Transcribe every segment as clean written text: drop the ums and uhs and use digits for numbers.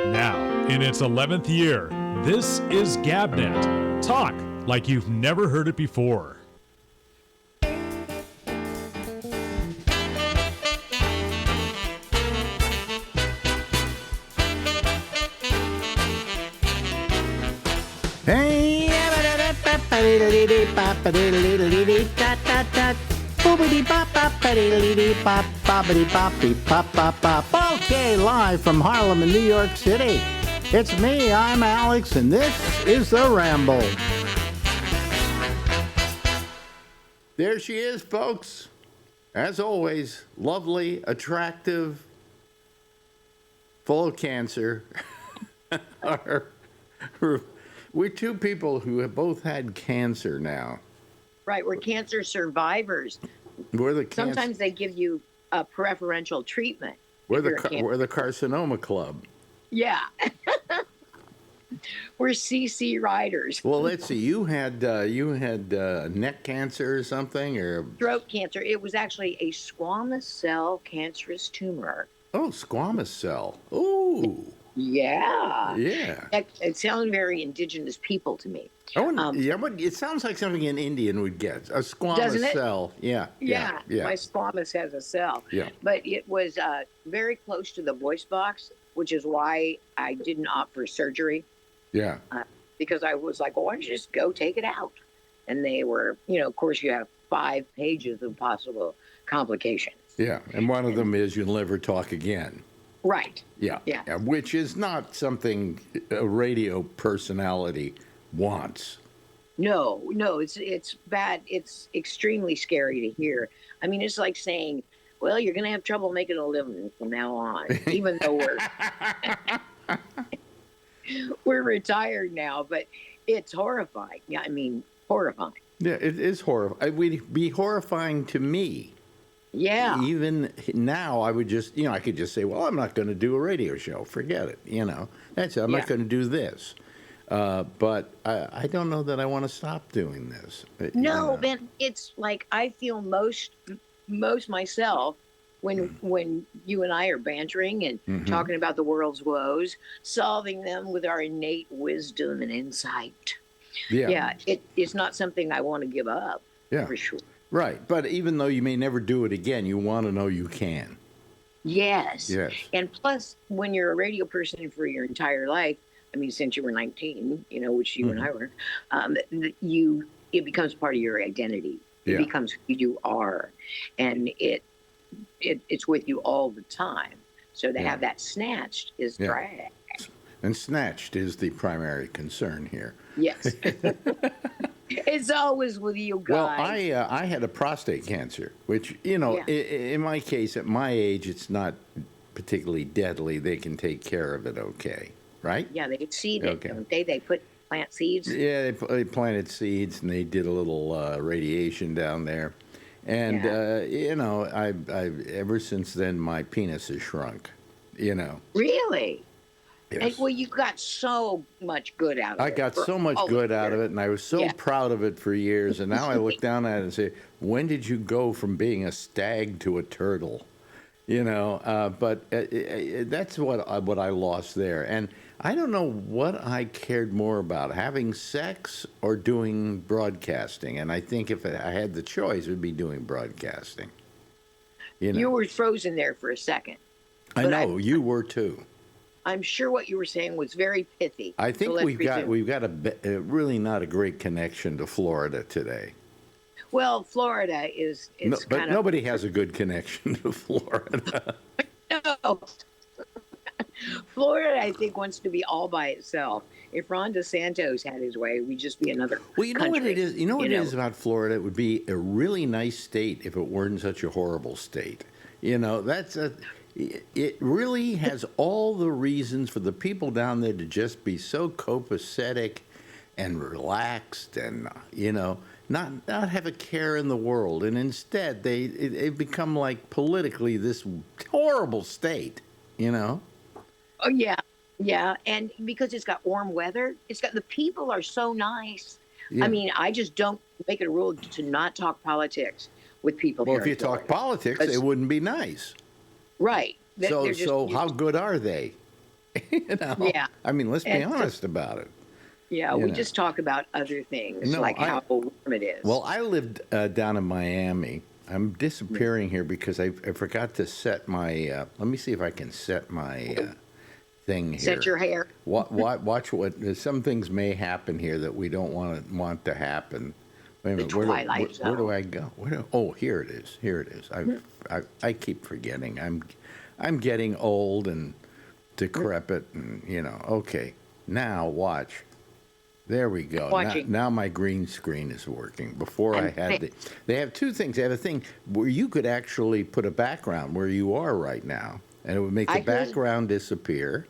Now, in its 11th year, this is Gabnet. Talk like you've never heard it before. Hey, okay, live from Harlem in New York City. It's me, I'm Alex, and this is the Ramble. There she is, folks. As always, lovely, attractive, full of cancer. We're two people who have both had cancer now. Right, we're cancer survivors. Sometimes they give you a preferential treatment. We're the carcinoma club. Yeah. We're CC riders. Well, let's see. You had neck cancer or something, or throat cancer. It was actually a squamous cell cancerous tumor. Oh, squamous cell. Ooh. Yeah. Yeah. It sounded very indigenous people to me. Oh, yeah, but it sounds like something an Indian would get. A squamous cell. Yeah. My squamous has a cell. Yeah. But it was very close to the voice box, which is why I didn't opt for surgery. Yeah. Because I was like, well, why don't you just go take it out? And they were, of course, you have 5 pages of possible complications. Yeah. And one of them is you'll never talk again. Right. Yeah. Which is not something a radio personality wants. No, it's bad. It's extremely scary to hear. I mean, it's like saying, well, you're going to have trouble making a living from now on, even though we're retired now, but it's horrifying. Yeah, I mean, horrifying. Yeah, it is horrifying. It would be horrifying to me. Yeah. Even now, I would just, I could just say, well, I'm not going to do a radio show. Forget it. That's it. I'm not going to do this. But I don't know that I want to stop doing this. No, Ben, it's like I feel most myself when you and I are bantering and talking about the world's woes, solving them with our innate wisdom and insight. Yeah, it's not something I want to give up. Yeah, for sure. Right, but even though you may never do it again, you want to know you can. Yes. And plus, when you're a radio person for your entire life, I mean, since you were 19, which you and I were, it becomes part of your identity. It becomes who you are, and it's with you all the time. So to have that snatched is drag. And snatched is the primary concern here. Yes. It's always with you guys. Well, I had a prostate cancer, which, in my case, at my age, it's not particularly deadly. They can take care of it okay, right? Yeah, they seed it, don't they? They plant seeds? Yeah, they planted seeds, and they did a little radiation down there. And, I ever since then, my penis has shrunk, Really? Yes. And, well, you got so much good out of it. I got so much good out of it, and I was so proud of it for years. And now I look down at it and say, when did you go from being a stag to a turtle? But that's what I lost there. And I don't know what I cared more about, having sex or doing broadcasting. And I think if I had the choice, it would be doing broadcasting. You were frozen there for a second. I know, you were too. I'm sure what you were saying was very pithy. I think we've got a really not a great connection to Florida today. Well, Florida is but nobody has a good connection to Florida. No. Florida, I think, wants to be all by itself. If Ron DeSantis had his way, we'd just be another Well, you know country. what it is? You know what it is about Florida? It would be a really nice state if it weren't such a horrible state. It really has all the reasons for the people down there to just be so copacetic and relaxed and, not have a care in the world. And instead, they've become like politically this horrible state, Oh, yeah. Yeah. And because it's got warm weather, the people are so nice. Yeah. I mean, I just don't make it a rule to not talk politics with people. Well, if you talk politics, it wouldn't be nice. Right. So how good are they? Yeah. I mean, let's be And honest about it. yeah, we just talk about other things, No, like how warm it is. Well, I lived down in Miami. I'm disappearing here because I forgot to set my. Let me see if I can set my thing here. Set your hair. Watch what some things may happen here that we don't want to happen. Wait a minute. Where do I go? Oh, here it is. Here it is. I keep forgetting. I'm getting old and decrepit, and Okay, now watch. There we go. Now my green screen is working. Before I had they have two things. They have a thing where you could actually put a background where you are right now, and it would make the background disappear.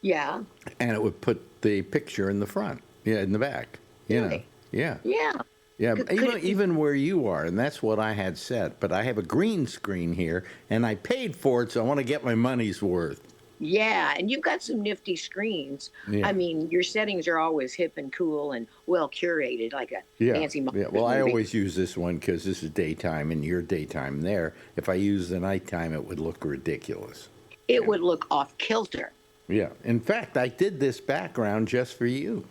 Yeah. And it would put the picture in the front. Yeah, in the back. Really? Yeah. Yeah. Yeah, even where you are, and that's what I had set. But I have a green screen here, and I paid for it, so I want to get my money's worth. Yeah, and you've got some nifty screens. Yeah. I mean, your settings are always hip and cool and well curated, like a Nancy Montfort Yeah, well, I movie. always use this one because this is daytime and your daytime there. If I use the nighttime, it would look ridiculous. It would look off kilter. Yeah. In fact, I did this background just for you.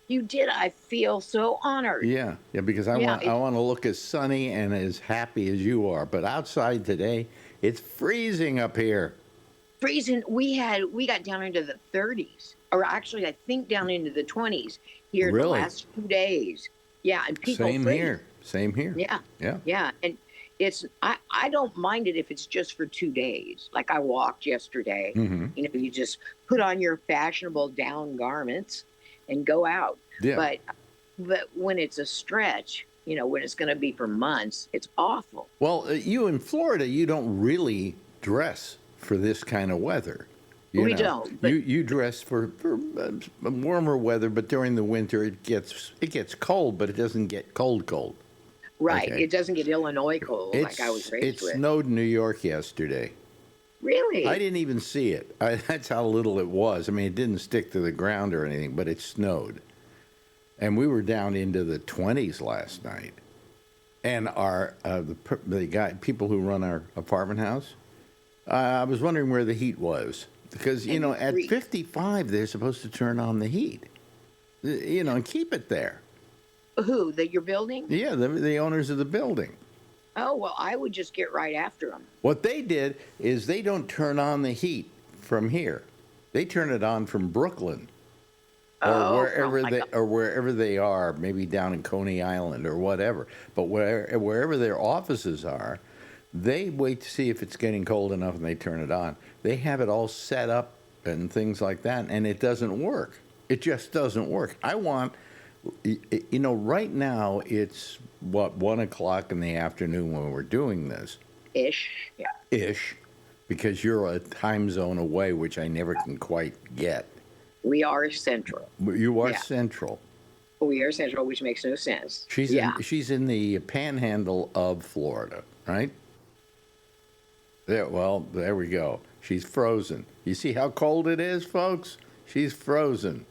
You did. I feel so honored. Yeah, because I want to look as sunny and as happy as you are. But outside today, it's freezing up here. Freezing. We got down into the 30s, or actually, I think down into the 20s here the last 2 days. Yeah, and people. Same here. Yeah. Yeah. Yeah, and I don't mind it if it's just for 2 days. Like I walked yesterday. Mm-hmm. You just put on your fashionable down garments and go out. Yeah. But when it's a stretch, when it's going to be for months, it's awful. Well, you in Florida, you don't really dress for this kind of weather. We don't. But you dress for warmer weather, but during the winter it gets cold, but it doesn't get cold. Right. Okay. It doesn't get Illinois cold like I was raised with. It snowed in New York yesterday. Really? I didn't even see it. That's how little it was. I mean, it didn't stick to the ground or anything, but it snowed. And we were down into the 20s last night. And our people who run our apartment house, I was wondering where the heat was. Because, at 55, they're supposed to turn on the heat, and keep it there. Who? Your building? Yeah, the owners of the building. Oh, well, I would just get right after them. What they did is they don't turn on the heat from here. They turn it on from Brooklyn. Or wherever they are, maybe down in Coney Island or whatever. But wherever their offices are, they wait to see if it's getting cold enough and they turn it on. They have it all set up and things like that, and it doesn't work. It just doesn't work. I want, right now it's 1 o'clock in the afternoon when we're doing this. Ish, yeah. Ish, because you're a time zone away, which I never can quite get. We are central. You are central. We are central, which makes no sense. She's in the panhandle of Florida, right? There we go. She's frozen. You see how cold it is, folks? She's frozen.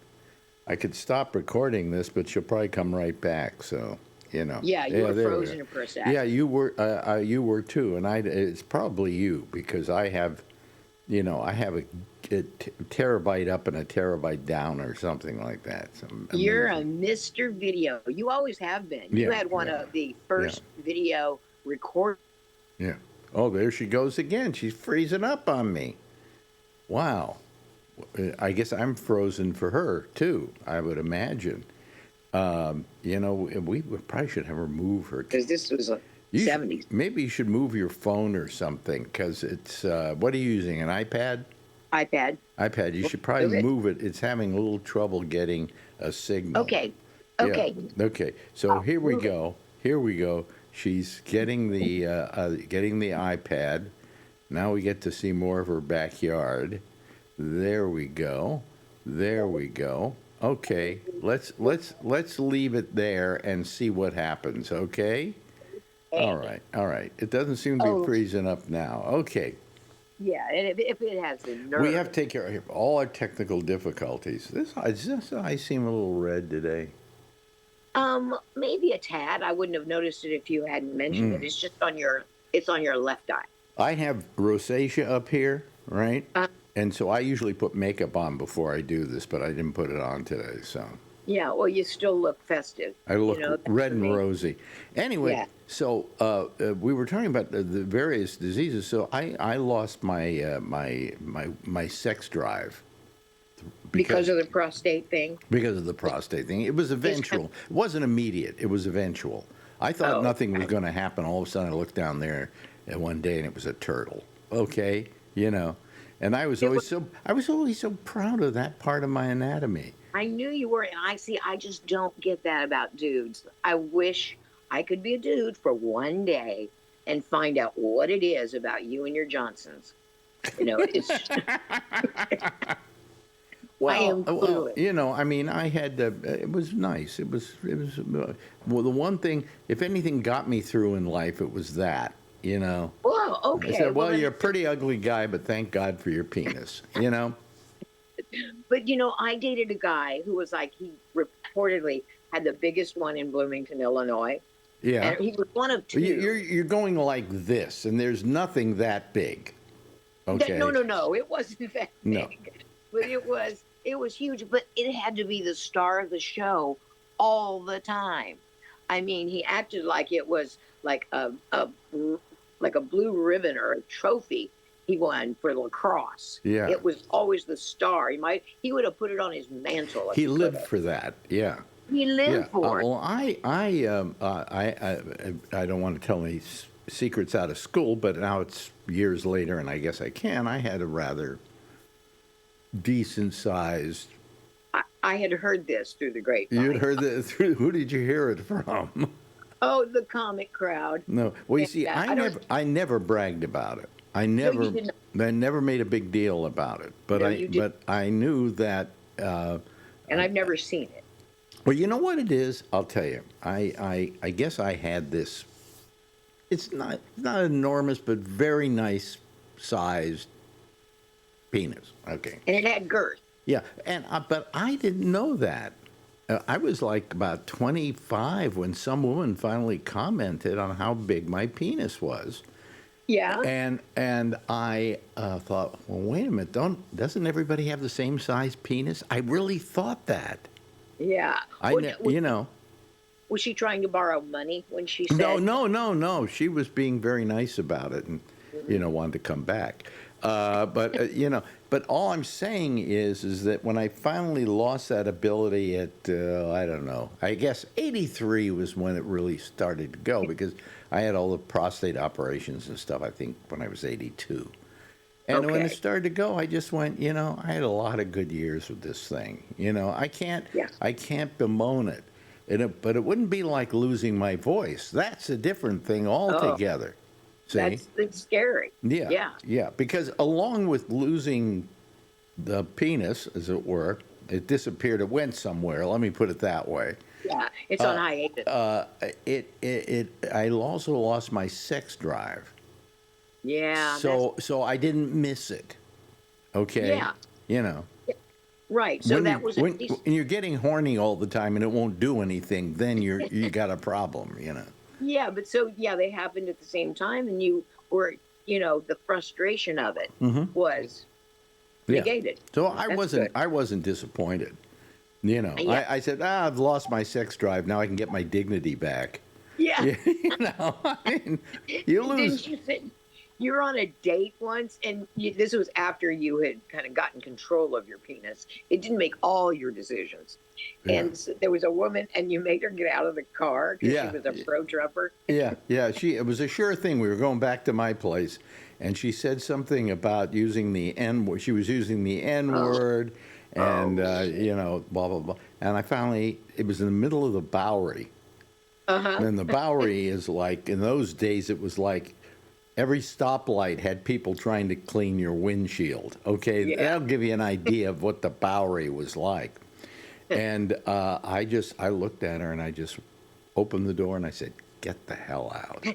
I could stop recording this, but she'll probably come right back. So, Yeah, you were frozen for a second. Yeah, you were too, and it's probably you because I have a terabyte up and a terabyte down or something like that. You're a Mr. Video. You always have been. You had one of the first video record. Yeah. Oh, there she goes again. She's freezing up on me. Wow. I guess I'm frozen for her, too, I would imagine. We probably should have her move her. Because this was a 70s. Maybe you should move your phone or something, because it's, what are you using, an iPad? iPad. You should probably move it. It's having a little trouble getting a signal. Okay. Yeah. Okay. So here we go. She's getting the iPad. Now we get to see more of her backyard. There we go. Okay, let's leave it there and see what happens. Okay. All right. It doesn't seem to be freezing up now. Okay. Yeah, and if it has the nerve. We have to take care of all our technical difficulties. This I seem a little red today. Maybe a tad. I wouldn't have noticed it if you hadn't mentioned it. It's just on your left eye. I have rosacea up here, right? And so I usually put makeup on before I do this, but I didn't put it on today. So Yeah, well, you still look festive. I look That's red the and main- rosy. Anyway, Yeah. so we were talking about the various diseases. So I lost my sex drive Because of the prostate thing. because of the prostate thing. It was eventual. It wasn't immediate. It was eventual. I thought Oh, nothing was okay. going to happen. All of a sudden, I looked down there one day, and it was a turtle. Okay, you know. And I was always so proud of that part of my anatomy. I knew you were, and I just don't get that about dudes. I wish I could be a dude for one day and find out what it is about you and your Johnsons. It's. I am clueless. You know, I mean, I had it was nice. It was well, the one thing, if anything got me through in life, it was that. You know. Well, okay. I said, well, then- you're a pretty ugly guy, but thank God for your penis. You know. But I dated a guy who was like, he reportedly had the biggest one in Bloomington, Illinois. Yeah. And he was one of two. You're going like this, and there's nothing that big. Okay. No, it wasn't that big. No. But it was huge. But it had to be the star of the show all the time. I mean, he acted like it was like a blue ribbon or a trophy he won for lacrosse. Yeah. It was always the star. He would have put it on his mantle. if He could lived have. for that. Yeah. He lived Yeah. for it. Well, I don't want to tell any secrets out of school, but now it's years later, and I guess I can. I had a rather decent sized. I had heard this through the grapevine. You'd heard that through. Who did you hear it from? Oh, the comic crowd. No. Well, you see, Yeah, I never bragged about it. I you never didn't. made a big deal about it. But No, you didn't. I knew that. And I've never seen it. Well, you know what it is? I'll tell you. I guess I had this. It's not enormous, but very nice sized penis. Okay. And it had girth. Yeah, and but I didn't know that. I was like about 25 when some woman finally commented on how big my penis was, Yeah. and I thought, well, wait a minute, doesn't everybody have the same size penis? I really thought that. Yeah. You know. Was she trying to borrow money when she said? No. She was being very nice about it, and wanted to come back. But all I'm saying is that when I finally lost that ability at I don't know, I guess 83 was when it really started to go, because I had all the prostate operations and stuff. I think when I was 82. And when it Okay. started to go, I just went, I had a lot of good years with this thing. I can't bemoan it. But it wouldn't be like losing my voice. That's a different thing altogether. See? That's scary. Yeah. Yeah. Because along with losing the penis, as it were, it disappeared. It went somewhere. Let me put it that way. Yeah. It's on hiatus. I also lost my sex drive. Yeah. So I didn't miss it. Okay. Yeah. Right. So that was when you're getting horny all the time and it won't do anything, then you got a problem. Yeah, but they happened at the same time, and you were, the frustration of it was Yeah. negated. So That's good. I wasn't disappointed. Yeah. I said, I've lost my sex drive. Now I can get my dignity back. Yeah. I mean, you lose. Didn't you say you were on a date once, and this was after you had kind of gotten control of your penis. It didn't make all your decisions. Yeah. And so there was a woman, and you made her get out of the car because Yeah. she was a pro-trumper. Yeah. It was a sure thing. We were going back to my place, and she said something about using the N word. She was using the N word, and blah blah blah. And it was in the middle of the Bowery. And the Bowery is like, in those days, it was like every stoplight had people trying to clean your windshield. Okay, Yeah. that'll give you an idea of what the Bowery was like. And I looked at her and I just opened the door and I said, "Get the hell out."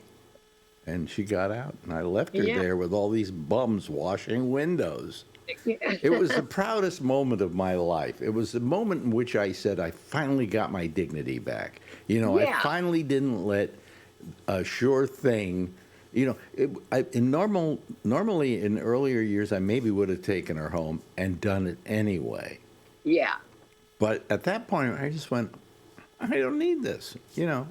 And she got out, and I left her there with all these bums washing windows. It was the proudest moment of my life. It was the moment in which I said, I finally got my dignity back. I finally didn't let a sure thing Normally in earlier years, I maybe would have taken her home and done it anyway. Yeah. But at that point, I just went, I don't need this.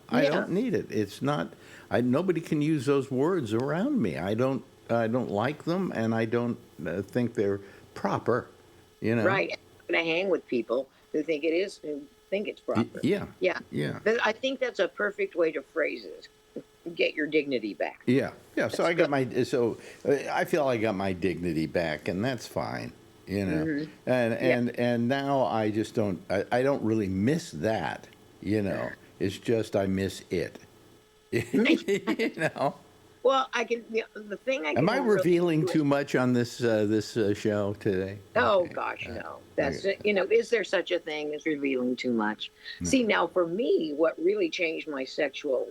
I don't need it. It's not. Nobody can use those words around me. I don't like them, and I don't think they're proper. Right. I'm going to hang with people who think it's proper. Yeah. Yeah. Yeah. I think that's a perfect way to phrase it. Get your dignity back. Yeah. Yeah. So I feel I got my dignity back, and that's fine. And now I just don't. I don't really miss that. It's just I miss it. Well, I can. The thing I can. Am I revealing too much on this show today? Oh gosh, no. That's Is there such a thing as revealing too much? No. See, now for me, what really changed my sexual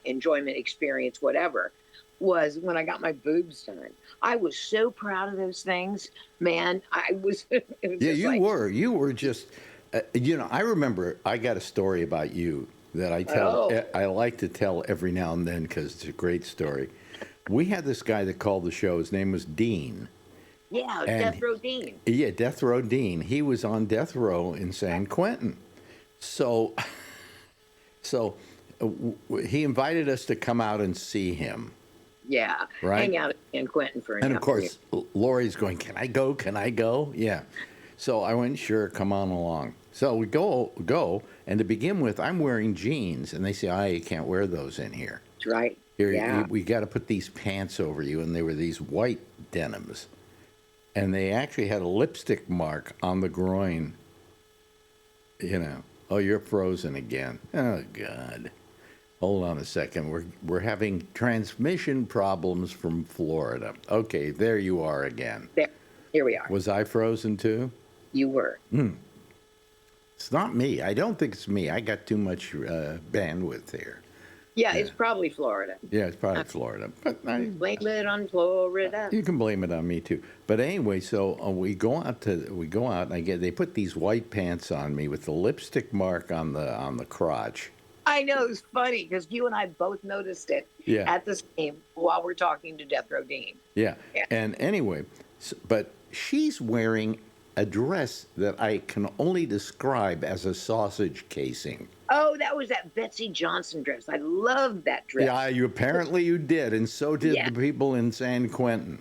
enjoyment experience, whatever, was when I got my boobs done. I was so proud of those things, man. I was. Yeah, you were. You were just. I remember. I got a story about you that I tell. Oh. I like to tell every now and then because it's a great story. We had this guy that called the show. His name was Dean. Yeah, Death Row Dean. Yeah, Death Row Dean. He was on death row in San Quentin. So he invited us to come out and see him. Yeah, right? Hang out at San Quentin for an hour. And of course, Lori's going, can I go? Can I go? Yeah. So I went, sure, come on along. So we go, and to begin with, I'm wearing jeans, and they say, you can't wear those in here. That's right. Here, we got to put these pants over you, and they were these white denims, and they actually had a lipstick mark on the groin. Oh, you're frozen again. Oh God. Hold on a second. We're having transmission problems from Florida. Okay, there you are again. Here we are. Was I frozen too? You were. It's not me. I don't think it's me. I got too much bandwidth here. Yeah, it's probably Florida. Yeah, it's probably Florida. But blame it on Florida. You can blame it on me too. But anyway, so we go out, and they put these white pants on me with the lipstick mark on the crotch. I know, it's funny because you and I both noticed it at the same while we're talking to Death Row Dean. Yeah. And anyway, but she's wearing a dress that I can only describe as a sausage casing. Oh, that was that Betsy Johnson dress. I loved that dress. Yeah, you did, and so did the people in San Quentin.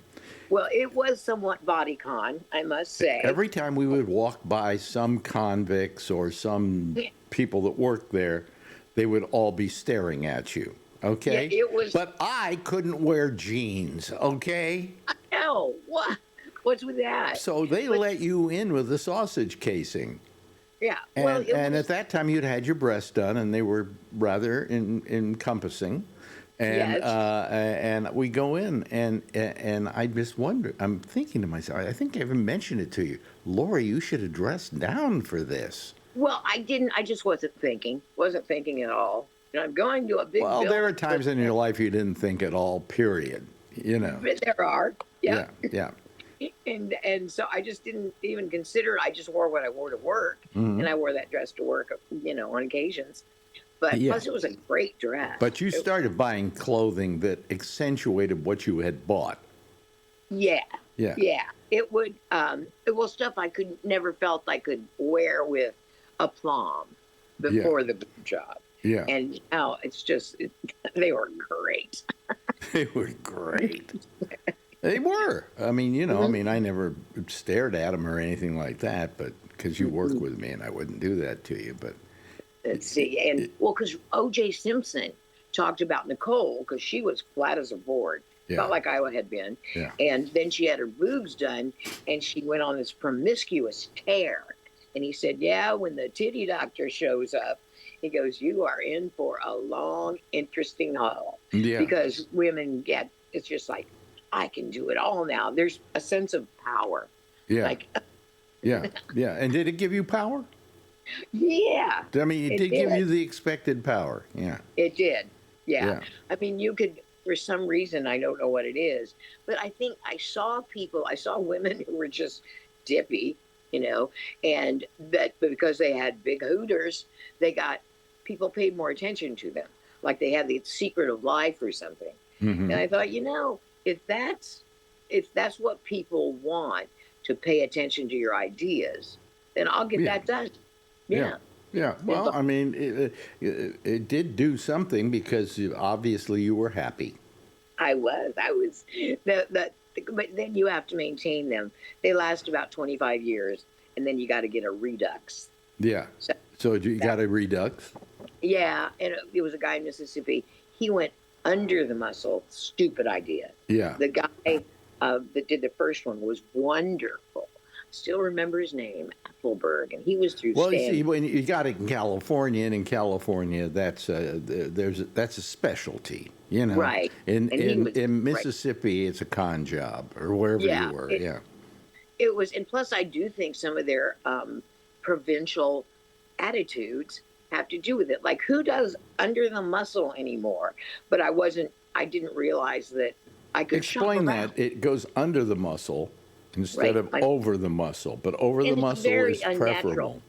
Well, it was somewhat bodycon, I must say. Every time we would walk by some convicts or some people that worked there, they would all be staring at you, okay? Yeah, it was. But I couldn't wear jeans, okay? I know. What? What's with that? So they let you in with the sausage casing. Yeah. And at that time, you'd had your breasts done, and they were rather encompassing. And we go in, and I just wonder. I'm thinking to myself, I think I even mentioned it to you, Lori. You should have dressed down for this. Well, I didn't. I just wasn't thinking. Wasn't thinking at all. I'm going to a big. Well, there are times in your life you didn't think at all. Period. But there are. Yeah. Yeah. And so I just didn't even consider it. I just wore what I wore to work, and I wore that dress to work, on occasions. But plus, it was a great dress. But you started buying clothing that accentuated what you had bought. Yeah. It would. Stuff I never felt I could wear with aplomb before the boob job. Yeah. And now it's just they were great. They were great. They were. I mean, I never stared at them or anything like that, but because you work with me and I wouldn't do that to you. But let's see. And because O.J. Simpson talked about Nicole because she was flat as a board, not like I had been. Yeah. And then she had her boobs done and she went on this promiscuous tear. And he said, when the titty doctor shows up, he goes, you are in for a long, interesting haul. Yeah. Because women it's just like, I can do it all now. There's a sense of power. Yeah. Yeah. And did it give you power? Yeah. I mean, it did give you the expected power. Yeah. It did. Yeah. I mean, you could, for some reason, I don't know what it is, but I think I saw women who were just dippy, and that because they had big hooters, people paid more attention to them. Like they had the secret of life or something. And I thought, if that's what people want, to pay attention to your ideas, then I'll get Yeah. that done. Yeah. Yeah. Yeah. Well, I mean, it did do something because obviously you were happy. I was but then you have to maintain them. They last about 25 years, and then you got to get a redux. Yeah. So you got a redux? Yeah, and it was a guy in Mississippi. He went under the muscle. Stupid idea. Yeah. The guy that did the first one was wonderful. Still remember his name, Appleberg, and he was through. Well, you see, when you got it in California, and in California, that's a specialty, you know. Right. In Mississippi, it's a con job, or wherever you were. It was, and plus, I do think some of their provincial attitudes have to do with it. Like, who does under the muscle anymore? But I didn't realize that I could explain that. It goes under the muscle instead of over the muscle, but over the muscle is preferable.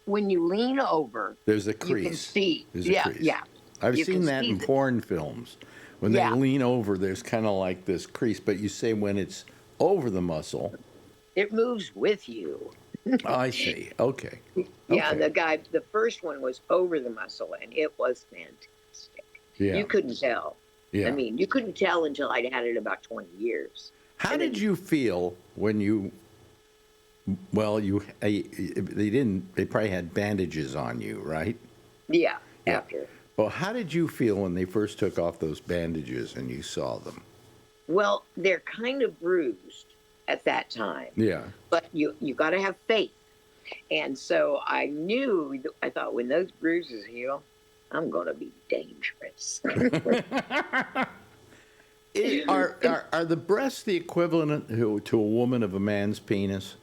When you lean over, there's a crease. You can see. There's a crease. Yeah. I've seen that in porn films. When they lean over, there's kind of like this crease, but you say when it's over the muscle, it moves with you. I see. Okay. Yeah, okay. The first one was over the muscle, and it was fantastic. Yeah. You couldn't tell. Yeah. I mean, you couldn't tell until I'd had it about 20 years. How did you feel when they probably had bandages on you, right? Yeah, after. Well, how did you feel when they first took off those bandages and you saw them? Well, they're kind of bruised at that time. Yeah. But you got to have faith. And so I thought, when those bruises heal, I'm going to be dangerous. Are the breasts the equivalent to a woman of a man's penis?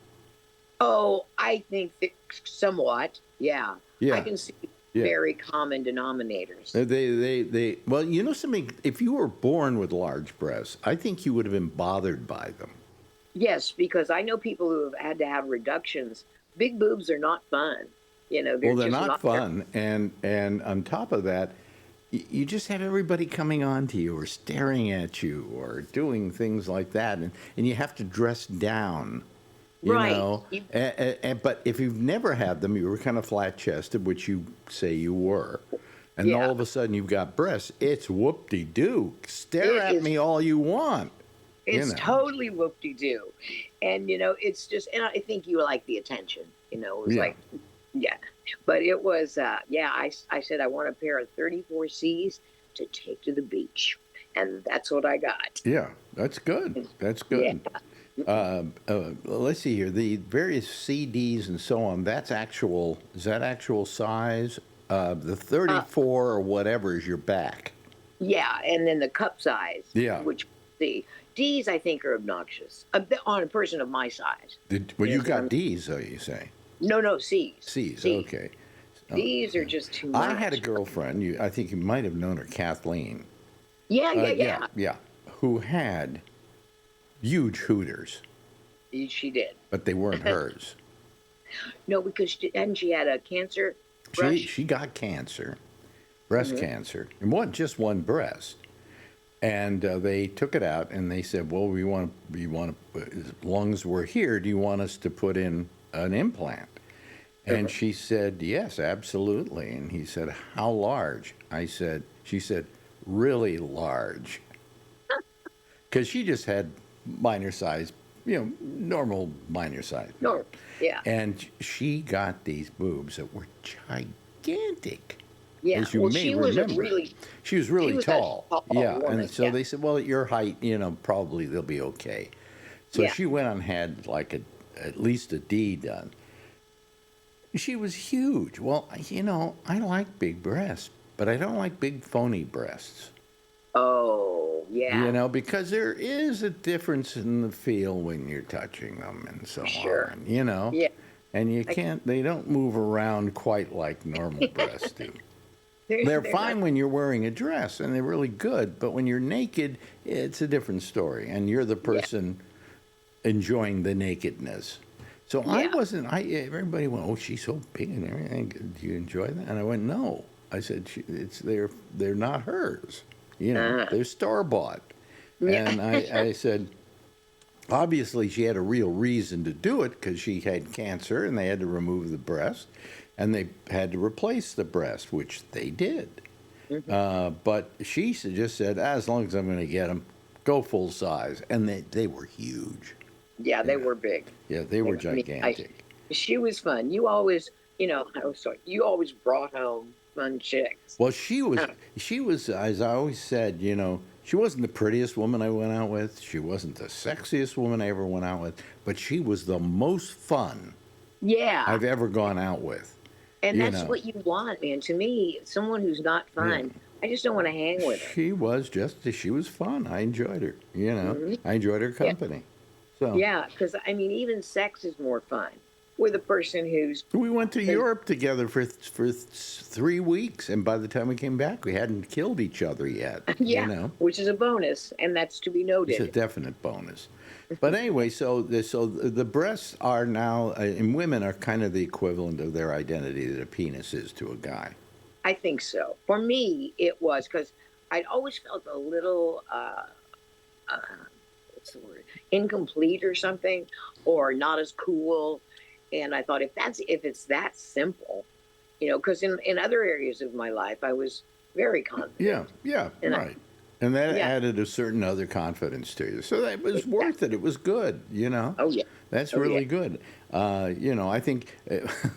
Oh, I think somewhat. Yeah. Yeah. I can see very common denominators. Well, you know something? If you were born with large breasts, I think you would have been bothered by them. Yes, because I know people who have had to have reductions. Big boobs are not fun. They're not fun. And on top of that, you just have everybody coming on to you or staring at you or doing things like that. And you have to dress down, you know. But if you've never had them, you were kind of flat-chested, which you say you were. And all of a sudden you've got breasts. It's whoop-de-doo. Stare at me all you want. It's totally whoop-de-doo. And, it's just, and I think you like the attention, it was like, but it was, I said, I want a pair of 34 C's to take to the beach. And that's what I got. Yeah, that's good. That's good. Yeah. Let's see here. The various CDs and so on, is that actual size? The 34 or whatever is your back. Yeah, and then the cup size. Yeah. Which, D's, I think, are obnoxious on a person of my size. You got D's, though, you say? No, C's. C's, okay. These are just too much. I had a girlfriend, I think you might have known her, Kathleen. Yeah. Who had huge hooters. She did. But they weren't hers. No, because she had a cancer? She got cancer, breast cancer, and just one breast. And they took it out, and they said, "Well, we want as long as we're here, do you want us to put in an implant?" And she said, "Yes, absolutely." And he said, "How large?" She said, "Really large," because she just had minor size, normal minor size. No, yeah. And she got these boobs that were gigantic. Yeah, as you may remember. She was really tall. Yeah, woman. And so they said, well, at your height, probably they'll be okay. So she went on and had like at least a D done. She was huge. Well, I like big breasts, but I don't like big phony breasts. Oh, yeah. Because there is a difference in the feel when you're touching them and so on, Yeah. And they don't move around quite like normal breasts do. They're fine when you're wearing a dress, and they're really good. But when you're naked, it's a different story, and you're the person enjoying the nakedness. So I wasn't. Everybody went, "Oh, she's so big and everything. Do you enjoy that?" And I went, "No." I said, "They're not hers." They're store-bought. Yeah. And I said, obviously she had a real reason to do it because she had cancer and they had to remove the breast and they had to replace the breast, which they did. But she just said, as long as I'm going to get them, go full size. And they were huge. Yeah, they were big. Yeah, they were gigantic. She was fun. You always, you always brought home fun chicks. Well, she was, as I always said, she wasn't the prettiest woman I went out with. She wasn't the sexiest woman I ever went out with, but she was the most fun I've ever gone out with. And that's what you want, man. To me, someone who's not fun, I just don't want to hang with her. She was fun. I enjoyed her, I enjoyed her company. So yeah, because, even sex is more fun with a person who's... We went to Europe together for 3 weeks, and by the time we came back, we hadn't killed each other yet. Which is a bonus, and that's to be noted. It's a definite bonus. But anyway, so the breasts are now, in women, are kind of the equivalent of their identity that a penis is to a guy. I think so. For me, it was, because I'd always felt a little... what's the word? Incomplete or something, or not as cool. And I thought, if it's that simple, because in other areas of my life, I was very confident. Yeah, right. And that added a certain other confidence to you. So that was worth it. It was good, Oh, yeah. That's really good. I think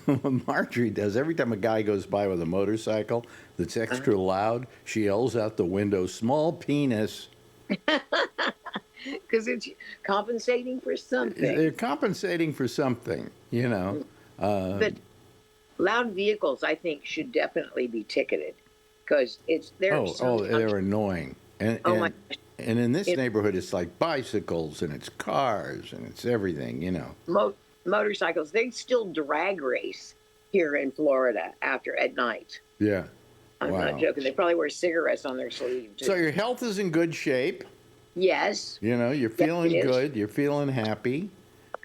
what Marjorie does, every time a guy goes by with a motorcycle that's extra loud, she yells out the window, "Small penis." Because it's compensating for something. They're compensating for something, But loud vehicles, I think, should definitely be ticketed because they're annoying. And my gosh. And in this neighborhood, it's like bicycles and it's cars and it's everything, Motorcycles, they still drag race here in Florida at night. Yeah. I'm not joking. They probably wear cigarettes on their sleeve, too. So your health is in good shape. Yes. You're feeling good. You're feeling happy.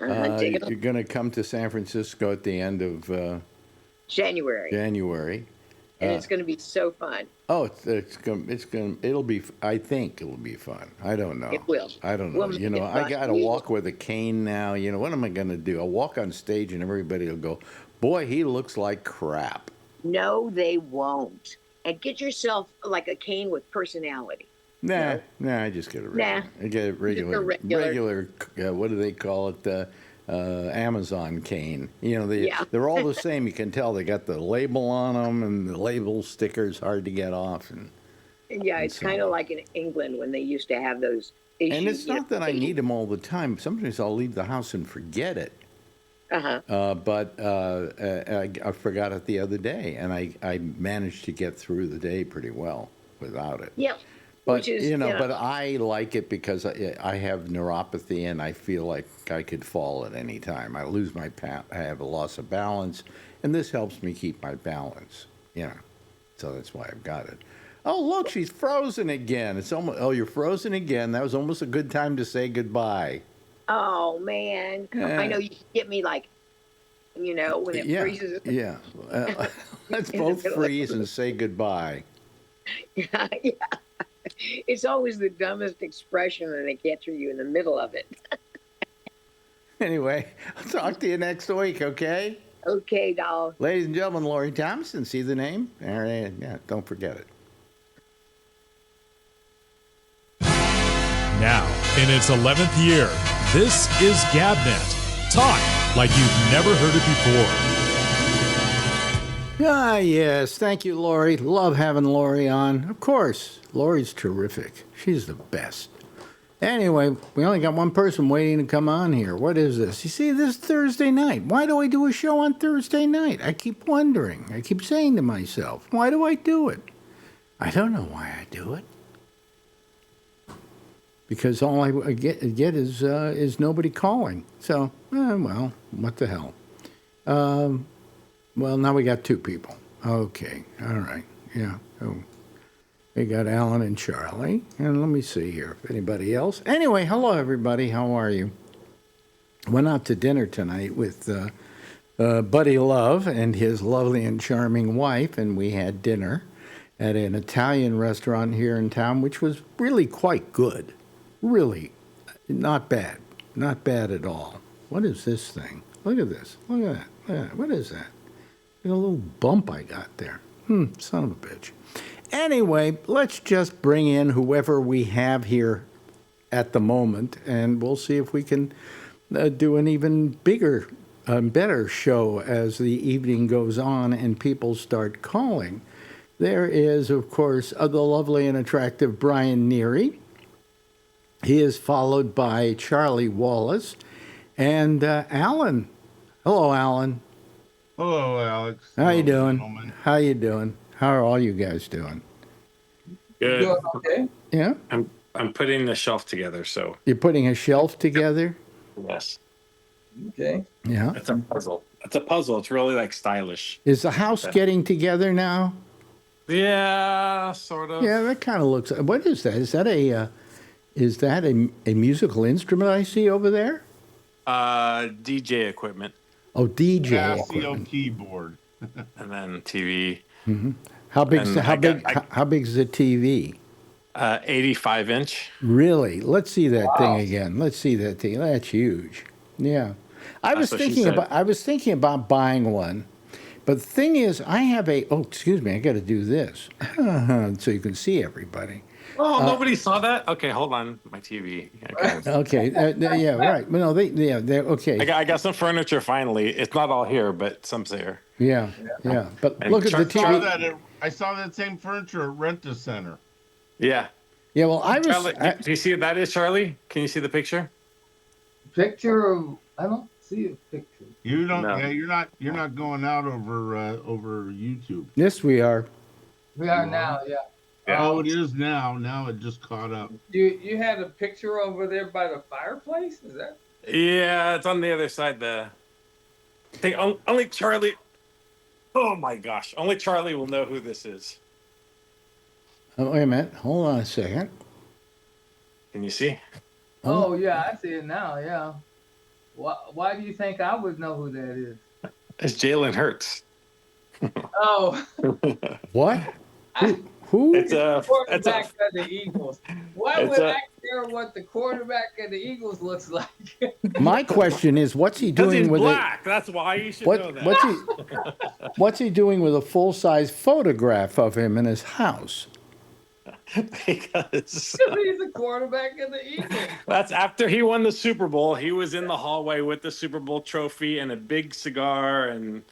You're going to come to San Francisco at the end of January. And it's going to be so fun. Oh, it'll be. I think it'll be fun. I don't know. It will. I don't know. I got to walk with a cane now. What am I going to do? I'll walk on stage and everybody will go, "Boy, he looks like crap." No, they won't. And get yourself like a cane with personality. Nah, I just get a regular. I get a regular. What do they call it? Amazon cane. They're all the same. You can tell they got the label on them, and the label sticker's hard to get off. It's kind of like in England when they used to have those issues. And it's not that I need them all the time. Sometimes I'll leave the house and forget it. But I forgot it the other day, and I managed to get through the day pretty well without it. Yeah. But but I like it because I have neuropathy and I feel like I could fall at any time. I lose I have a loss of balance, and this helps me keep my balance. So that's why I've got it. Oh, look, she's frozen again. It's almost. Oh, you're frozen again. That was almost a good time to say goodbye. Oh man, I know you get me like, when it freezes. Yeah. Let's both freeze and say goodbye. Yeah. It's always the dumbest expression, and they get you in the middle of it. Anyway, I'll talk to you next week, okay? Okay, doll. Ladies and gentlemen, Lori Thompson, see the name? All right, yeah, don't forget it. Now, in its 11th year, this is GabNet. Talk like you've never heard it before. Ah, yes. Thank you, Lori. Love having Lori on. Of course. Lori's terrific. She's the best. Anyway, we only got one person waiting to come on here. What is this? You see, this is Thursday night. Why do I do a show on Thursday night? I keep wondering. I keep saying to myself, why do I do it? I don't know why I do it. Because all I get is nobody calling. So, well, what the hell. Well, now we got two people. Okay, all right, yeah. Oh, we got Alan and Charlie. And let me see here if anybody else. Anyway, hello, everybody. How are you? Went out to dinner tonight with Buddy Love and his lovely and charming wife, and we had dinner. at an Italian restaurant here in town, which was really quite good. Really, not bad. Not bad at all. What is this thing? Look at this. Look at that. Look at that. What is that? Look at a little bump I got there. Son of a bitch. Anyway, let's just bring in whoever we have here at the moment, and we'll see if we can do an even bigger, better show as the evening goes on and people start calling. There is, of course, the lovely and attractive Brian Neary. He is followed by Charlie Wallace and Alan. Hello, Alan. Hello, Alex. How you Hello, doing? gentlemen. How you doing? How are all you guys doing? Good. Doing okay. Yeah? I'm putting the shelf together, so You're putting a shelf together? yes. Okay. Yeah. It's a puzzle. It's a puzzle. It's really like stylish. Is the house getting together now? Yeah, sort of. Yeah, that kind of looks. What is that? Is that a musical instrument I see over there? DJ equipment Oh, DJ Casio equipment. keyboard. and then TV. How big? And How big is the TV? 85 inch. Really? Let's see that thing again. Let's see that thing. That's huge. Yeah. I was what she thinking said. about. I was thinking about buying one, but the thing is, I have a. Oh, excuse me. I got to do this so you can see everybody. Oh, nobody saw that. Okay, hold on. My TV. Okay. Okay. Yeah. Right. No. They're okay. I got some furniture finally. It's not all here, but some's there. Yeah. Yeah. But And look at the Char- TV. I saw that same furniture at Rent-A-Center. Yeah. Yeah. Well, I was. Charlie, do you see what that is, Charlie? Can you see the picture? Picture of I don't see a picture. You don't. No. Yeah, you're not going out over YouTube. Yes, we are. We are now, yeah. Oh, it is now. Now it just caught up. You had a picture over there by the fireplace? Is that Yeah, it's on the other side. The thing only Charlie. Oh my gosh! Only Charlie will know who this is. Oh, wait a minute. Hold on a second. Can you see? Oh yeah, I see it now, yeah. Why do you think I would know who that is? It's Jalen Hurts. Oh, What? Who? It's a. It's quarterback a. of the Eagles. Why It's would a- I care what the quarterback of the Eagles looks like? My question is, what's he Because doing he's with black. That's why you should know that. What's he doing with a full-size photograph of him in his house? Because He's the quarterback of the Eagles. that's after he won the Super Bowl. He was in the hallway with the Super Bowl trophy and a big cigar, and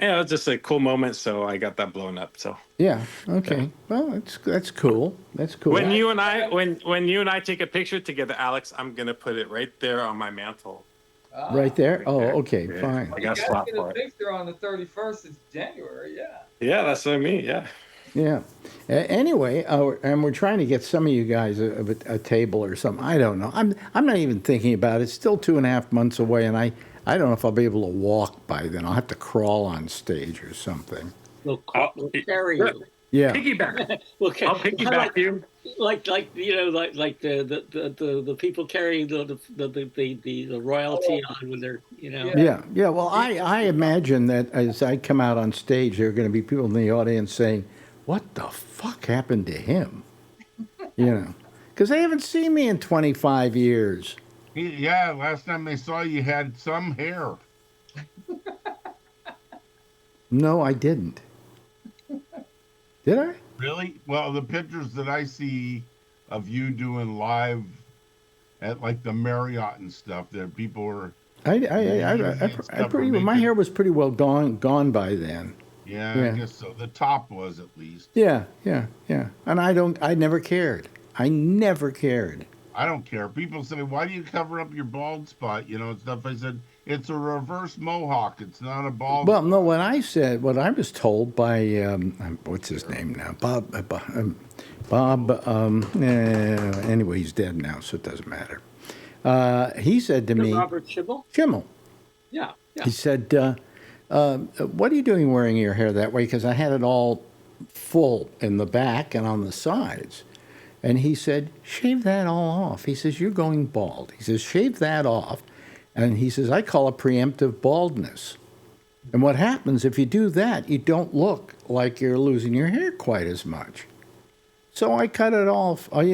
it's just a cool moment. So I got that blown up. So Yeah. Okay. Well, that's cool. That's cool. when you and I take a picture together, Alex, I'm gonna put it right there on my mantle. Right there. Oh, there. okay. Yeah. Fine. I You got gotta spot get for a it. picture on the 31st of January, yeah. Yeah, that's what I mean. Yeah. Yeah. Anyway, and we're trying to get some of you guys a table or something. I don't know. I'm not even thinking about it. It's still 2.5 months away, and I don't know if I'll be able to walk by then. I'll have to crawl on stage or something. We'll Oh, carry you. Yeah. Piggyback. We'll I'll piggyback you. like the people carrying the royalty on when they're Yeah. Yeah. Well, I imagine that as I come out on stage, there are going to be people in the audience saying, "What the fuck happened to him?" Because they haven't seen me in 25 years. Yeah, last time they saw you had some hair. No, I didn't. Did I? Really? Well, the pictures that I see of you doing live at like the Marriott and stuff, that people were. My hair was pretty well gone by then. Yeah, I guess so. The top was at least. Yeah. And I never cared. I never cared. I don't care. People say, "Why do you cover up your bald spot?" And stuff. I said, "It's a reverse mohawk. It's not a bald." Well, no. What I was told by what's his name now, Bob. Anyway, he's dead now, so it doesn't matter. He said to me, Robert Schimmel. Schimmel. Yeah. He said, "What are you doing wearing your hair that way?" Because I had it all full in the back and on the sides. And he said, "Shave that all off." He says, "You're going bald." He says, "Shave that off." And he says, "I call it preemptive baldness." And what happens if you do that, you don't look like you're losing your hair quite as much. So I cut it off. I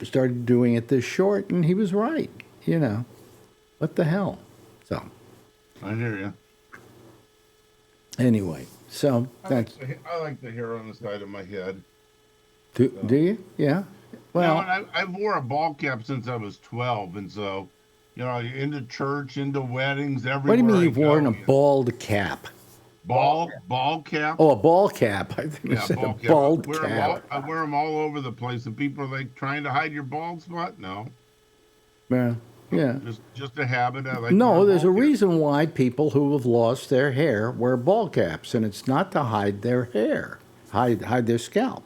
started doing it this short, and he was right. What the hell? So I hear you. anyway, so that's. I like the hair on the side of my head. Do you? Yeah. Well, and I wore a ball cap since I was 12, and so, into church, into weddings, everywhere. what do you mean you've worn a you know. bald cap? Ball cap? Oh, a ball cap. I think you said ball a cap. bald I cap. I wear them all over the place, and people are like trying to hide your bald spot. No, Yeah. just a habit. I like. No, there's a ball cap. reason why people who have lost their hair wear ball caps, and it's not to hide their hair, hide their scalp.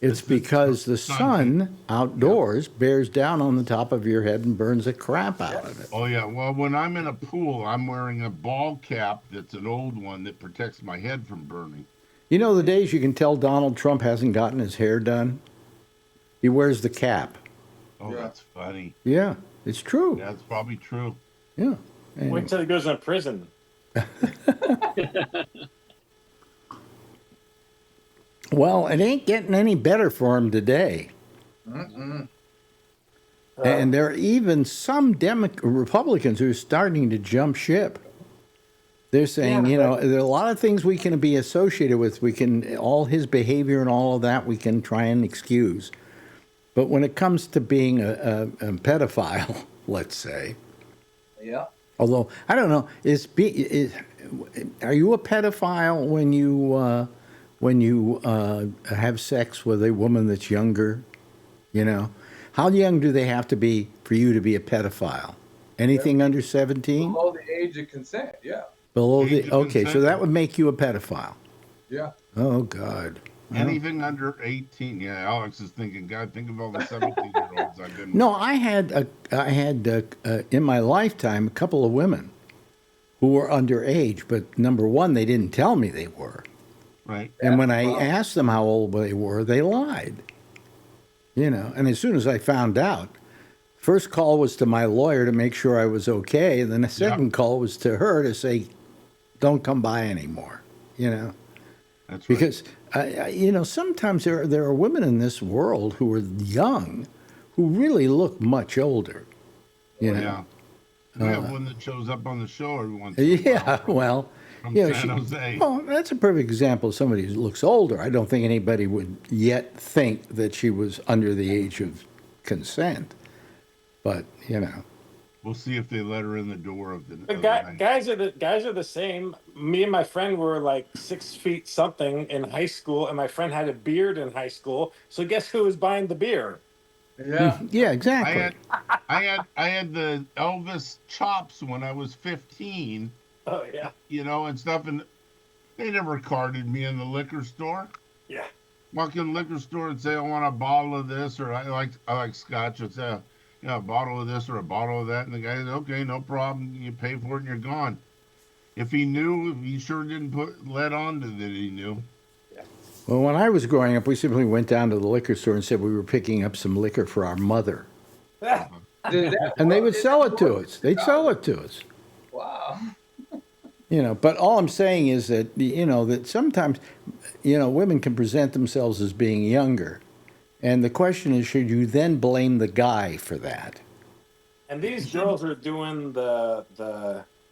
It's because the sun outdoors bears down on the top of your head and burns the crap out of it. Oh yeah. Well, when I'm in a pool, I'm wearing a ball cap that's an old one that protects my head from burning. You know the days you can tell Donald Trump hasn't gotten his hair done? He wears the cap. Oh, that's funny. Yeah, it's true. That's probably true. Yeah. Wait until he goes to prison. Well, it ain't getting any better for him today. And there are even some Republicans who are starting to jump ship. They're saying, there are a lot of things we can be associated with. All his behavior and all of that, we can try and excuse. But when it comes to being a pedophile, let's say. Yeah. Although, I don't know, are you a pedophile when you have sex with a woman that's younger? How young do they have to be for you to be a pedophile? Anything under 17? Below the age of consent, yeah. Okay, so that would make you a pedophile. Yeah. Oh God. Anything under 18. Yeah, Alex is thinking, God, think of all the 17-year-olds I've been with. No, I had in my lifetime a couple of women who were underage, but number one, they didn't tell me they were. Right. And when I asked them how old they were, they lied. And as soon as I found out, first call was to my lawyer to make sure I was okay, and then the second call was to her to say, "Don't come by anymore." That's right. Because sometimes there are women in this world who are young, who really look much older. Yeah. We have one that shows up on the show every once in a while. Yeah, well. From San Jose. Well, that's a perfect example of somebody who looks older. I don't think anybody would yet think that she was under the age of consent. But, We'll see if they let her in the door of the. Guys are the same. Me and my friend were like 6 feet something in high school, and my friend had a beard in high school. So guess who was buying the beer? Yeah. Yeah, exactly. I had the Elvis chops when I was 15. Oh yeah. And stuff, and they never carded me in the liquor store. Yeah. Walk in the liquor store and say, I want a bottle of this, or I like scotch. I'd say, a bottle of this or a bottle of that, and the guy said, okay, no problem. You pay for it and you're gone. If he knew, he sure didn't let on to that he knew. Yeah. Well, when I was growing up, we simply went down to the liquor store and said we were picking up some liquor for our mother. And they would sell it to us. They'd sell it to us. Wow. But all I'm saying is that, that sometimes, women can present themselves as being younger. And the question is, should you then blame the guy for that? And these girls are doing the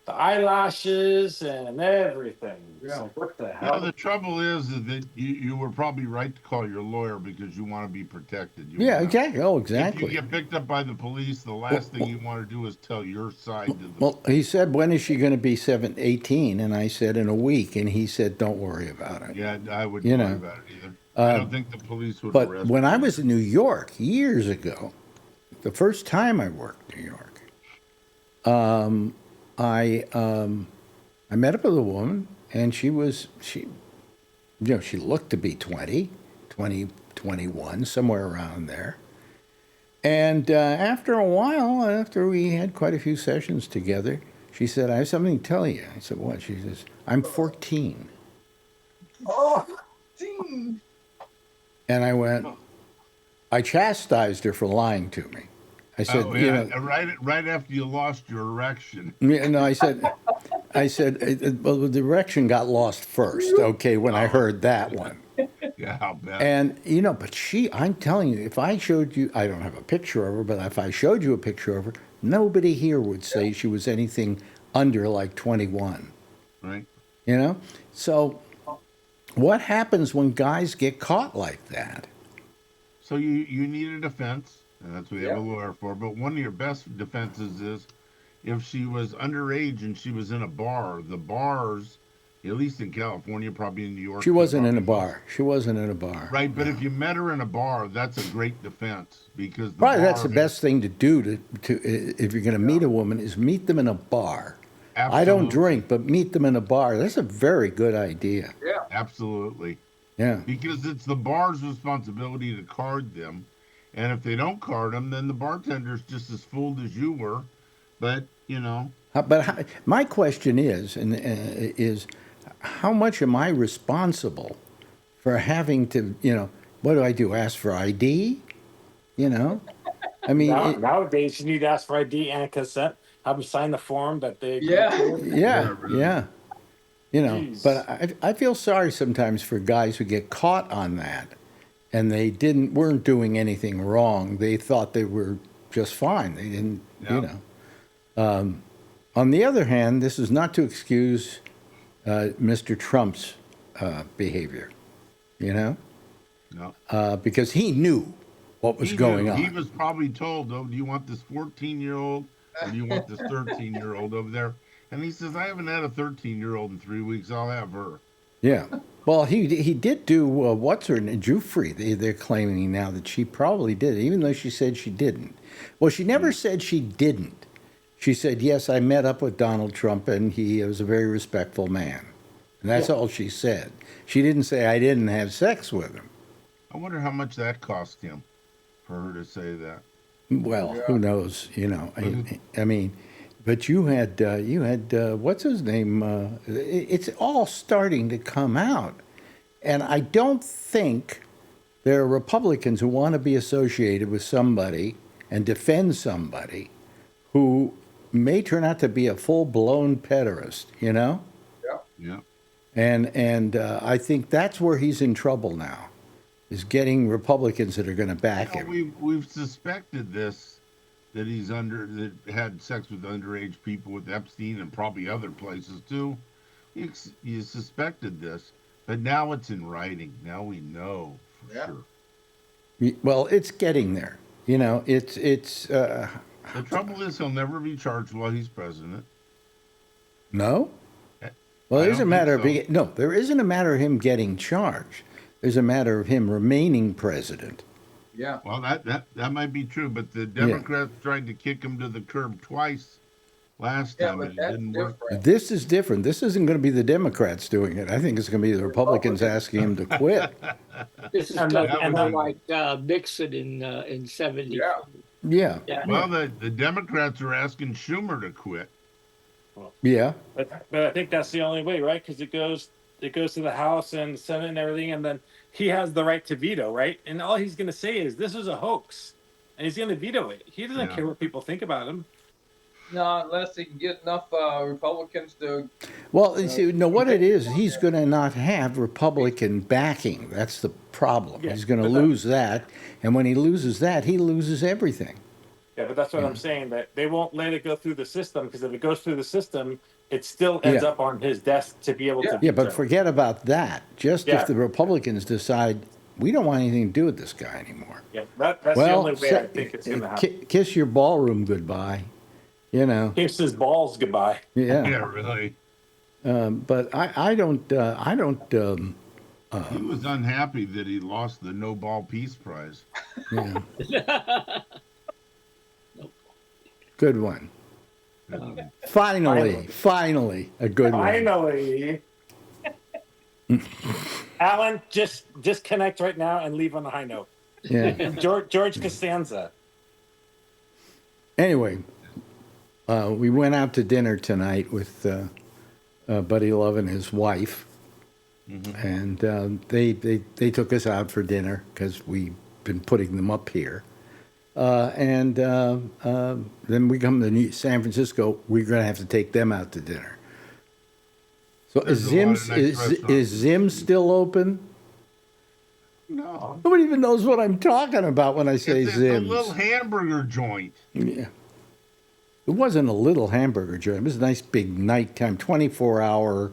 eyelashes and everything. Yeah. So what the hell? The trouble is that you were probably right to call your lawyer because you want to be protected. Exactly. Oh, exactly. If you get picked up by the police, the last thing you want to do is tell your side to the. Well, he said, when is she going to be 18? And I said, in a week. And he said, don't worry about it. Yeah, I wouldn't worry about it either. I don't think the police would But arrest when me. I was in New York years ago, the first time I worked in New York, I met up with a woman, and she looked to be 20, 21, somewhere around there. And after a while, after we had quite a few sessions together, she said, I have something to tell you. I said, what? She says, I'm 14. Oh, ding. And I went, I chastised her for lying to me. I said, right after you lost your erection. No, I said, I said, well, the direction got lost first, okay, when I heard that one. Yeah, I'll bet. And, but I'm telling you, if I showed you, I don't have a picture of her, but if I showed you a picture of her, nobody here would say she was anything under like 21. Right. So what happens when guys get caught like that? So you need a defense, and that's what you have a lawyer for. But one of your best defenses is if she was underage and she was in a bar. The bars, at least in California, probably in New York. She wasn't in a bar. She wasn't in a bar. Right, but if you met her in a bar, that's a great defense because Probably that's the best thing to do to if you're going to meet a woman is meet them in a bar. Absolutely. I don't drink, but meet them in a bar. That's a very good idea. Yeah. Absolutely. Yeah. Because it's the bar's responsibility to card them. And if they don't card them, then the bartender's just as fooled as you were. But, My question is how much am I responsible for having to, what do I do? Ask for ID? I mean, nowadays you need to ask for ID and consent. Have them sign the form that they. Yeah. Jeez. But I feel sorry sometimes for guys who get caught on that, and they weren't doing anything wrong. They thought they were just fine. They didn't, On the other hand, this is not to excuse Mr. Trump's behavior, No. because he knew what was going on. He was probably told, do you want this 14-year-old or do you want this 13-year-old over there? And he says, I haven't had a 13-year-old in 3 weeks. I'll have her. Yeah. Well, he did do, what's her name, Jufrey. They're claiming now that she probably did, even though she said she didn't. Well, she never said she didn't. She said, yes, I met up with Donald Trump, and he was a very respectful man. And that's all she said. She didn't say, I didn't have sex with him. I wonder how much that cost him for her to say that. Well, who knows, I mean, but you had what's his name? It's all starting to come out. And I don't think there are Republicans who want to be associated with somebody and defend somebody who may turn out to be a full-blown pederast, Yeah. And I think that's where he's in trouble now, is getting Republicans that are going to back him. We've suspected this, that that had sex with underage people with Epstein and probably other places too. You suspected this, but now it's in writing. Now we know for sure. Well, it's getting there. It's. The trouble is, he'll never be charged while he's president. No. Well, it isn't a matter of there isn't a matter of him getting charged. There's a matter of him remaining president. Yeah. Well, that might be true, but the Democrats tried to kick him to the curb twice last time, and it didn't work. This is different. This isn't going to be the Democrats doing it. I think it's going to be the Republicans asking him to quit. This is like Nixon in 70. Yeah. Well, the Democrats are asking Schumer to quit. Yeah. But I think that's the only way, right? Because it goes to the House and Senate and everything, and then he has the right to veto, right? And all he's going to say is, this is a hoax. And he's going to veto it. He doesn't care what people think about him. No, unless he can get enough Republicans to... Well, what it is, he's going to not have Republican backing. That's the problem. He's going to lose that. And when he loses that, he loses everything. Yeah, but that's what I'm saying, that they won't let it go through the system, because if it goes through the system, it still ends up on his desk to be able to veto. Yeah, but forget about that. Just if the Republicans decide, we don't want anything to do with this guy anymore. Yeah, that's the only way I think it's going to happen. Kiss your ballroom goodbye. Kiss his balls goodbye. Yeah. Yeah, really. But I don't. He was unhappy that he lost the Nobel Peace Prize. Yeah. Good one. Finally, a good one. Finally. Alan, just disconnect right now and leave on a high note. Yeah. George Costanza. Anyway, we went out to dinner tonight with Buddy Love and his wife, and they took us out for dinner because we've been putting them up here. And then we come to San Francisco. We're going to have to take them out to dinner. So is There's a lot of Zim's nice is restaurants. Zim still open? No. Nobody even knows what I'm talking about when I say It's a Zim's. little hamburger joint. Yeah. It wasn't a little hamburger joint. It was a nice big nighttime, 24-hour,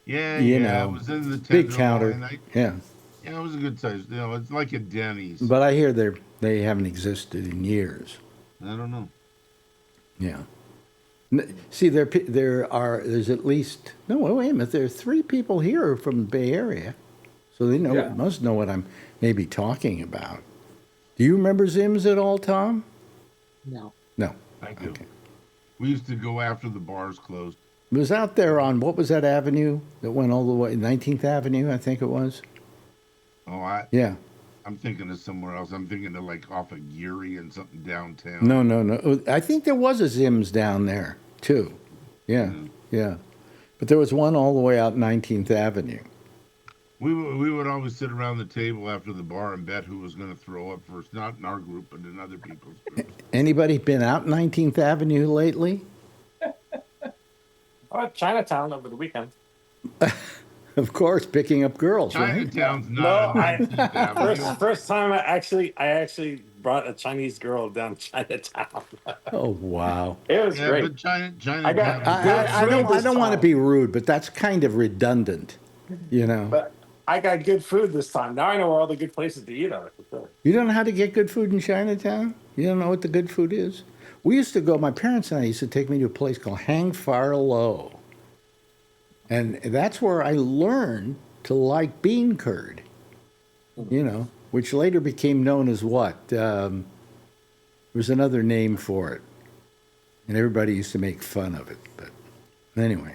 Yeah, you yeah. know, It was in the big Tenderloin. counter. Yeah. Yeah, it was a good size. You know, it's like a Denny's. But I hear they haven't existed in years. I don't know. Yeah. See, there's at least, no, wait a minute, there are 3 people here from the Bay Area. So they Yeah. must know what I'm maybe talking about. Do you remember Zim's at all, Tom? No. No. I do. Okay. We used to go after the bars closed. It was out there on, what was that avenue that went all the way, 19th Avenue, I think it was? Oh, Yeah. I'm thinking of somewhere else. I'm thinking of like off of Geary and something downtown. No. I think there was a Zim's down there, too. Yeah, yeah. But there was one all the way out 19th Avenue. We would always sit around the table after the bar and bet who was going to throw up first. Not in our group, but in other people's groups. Anybody been out 19th Avenue lately? Oh, Chinatown over the weekend. Of course, picking up girls, right? Chinatown's No, not on 19th Avenue. first time I actually brought a Chinese girl down Chinatown. Oh, wow. It was Yeah, great. but Chinatown. I got- I don't this want to time. be rude, but that's kind of redundant, you know. But I got good food this time. Now I know where all the good places to eat are. You don't know how to get good food in Chinatown? You don't know what the good food is? We used to go, my parents and I used to take me to a place called Hang Far Low. And that's where I learned to like bean curd, you know, which later became known as what? There was another name for it. And everybody used to make fun of it. But anyway,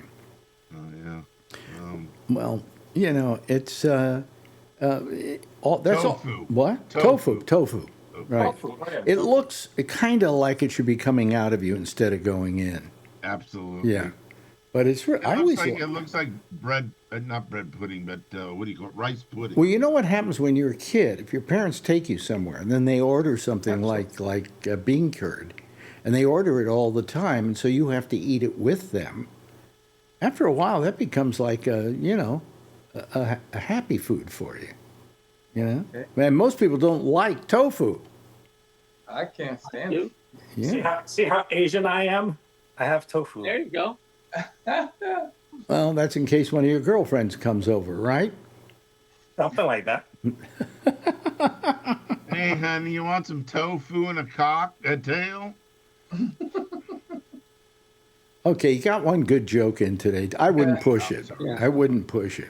Oh, yeah. well, you know, it's all that's all. Tofu. What? Tofu. Tofu. Right. Tofu, right. It looks kind of like it should be coming out of you instead of going in. Absolutely. Yeah. But it's It looks like bread, not bread pudding, but what do you call it? Rice pudding. well, you know what happens when you're a kid? If your parents take you somewhere and then they order something like bean curd, and they order it all the time, and so you have to eat it with them. After a while, that becomes like a happy food for you. You know, and most people don't like tofu. I can't stand it. Yeah. See how Asian I am? I have tofu. There you go. Well, that's in case one of your girlfriends comes over, right? Something like that. Hey, honey, you want some tofu and a tail? Okay, you got one good joke in today. I wouldn't push it. Yeah. I wouldn't push it.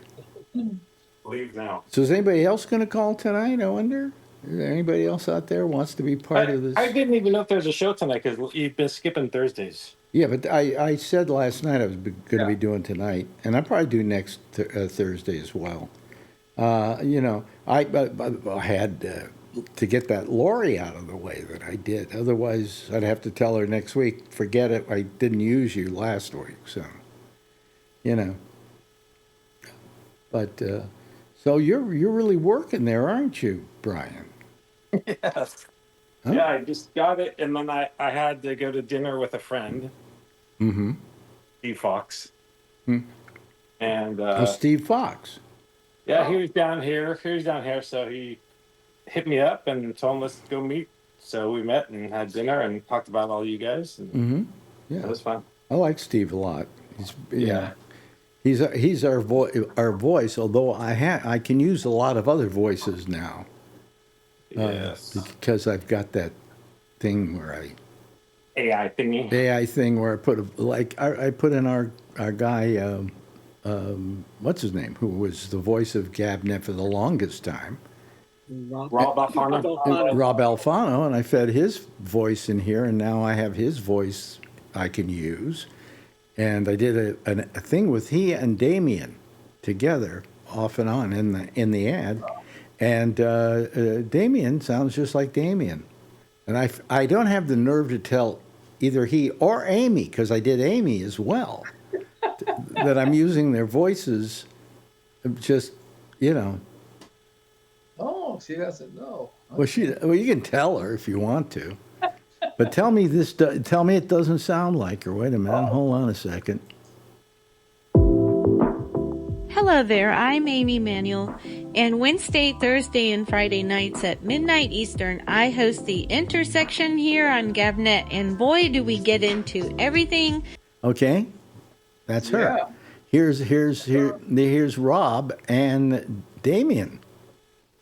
Leave now. So is anybody else going to call tonight? I wonder. Is there anybody else out there wants to be part of this? I didn't even know if there was a show tonight because you've been skipping Thursdays. Yeah, but I said last night I was going to be doing tonight, and I probably do next Thursday as well. You know, I had to get that Lori out of the way that I did. Otherwise, I'd have to tell her next week, forget it, I didn't use you last week. So, you know. But so you're really working there, aren't you, Brian? Yes. Huh? Yeah, I just got it, and then I had to go to dinner with a friend, Mm-hmm. Steve Fox. Hmm. And Steve Fox. yeah, he was down here. So he hit me up and told him let's go meet. So we met and had dinner and talked about all you guys. And Mm-hmm. it Yeah, was fun. I like Steve a lot. He's Yeah. He's our voice. Although I can use a lot of other voices now. Yes. Because I've got that thing where AI thingy. AI thing where I put I put in our guy what's his name, who was the voice of Gabnet for the longest time, Rob Alfano. Rob Alfano, and I fed his voice in here, and now I have his voice I can use. And I did a thing with he and Damien together off and on in the ad, and Damien sounds just like Damien, and I don't have the nerve to tell either he or Amy, because I did Amy as well, that I'm using their voices, just you know. Oh, she doesn't know. Well, you can tell her if you want to, but tell me it doesn't sound like her. Wait a minute, hold on a second. Hello there, I'm Amy Manuel, and Wednesday, Thursday, and Friday nights at midnight Eastern, I host the Intersection here on Gabnet, and boy, do we get into everything. Okay, that's her. Yeah. Here's Rob and Damien.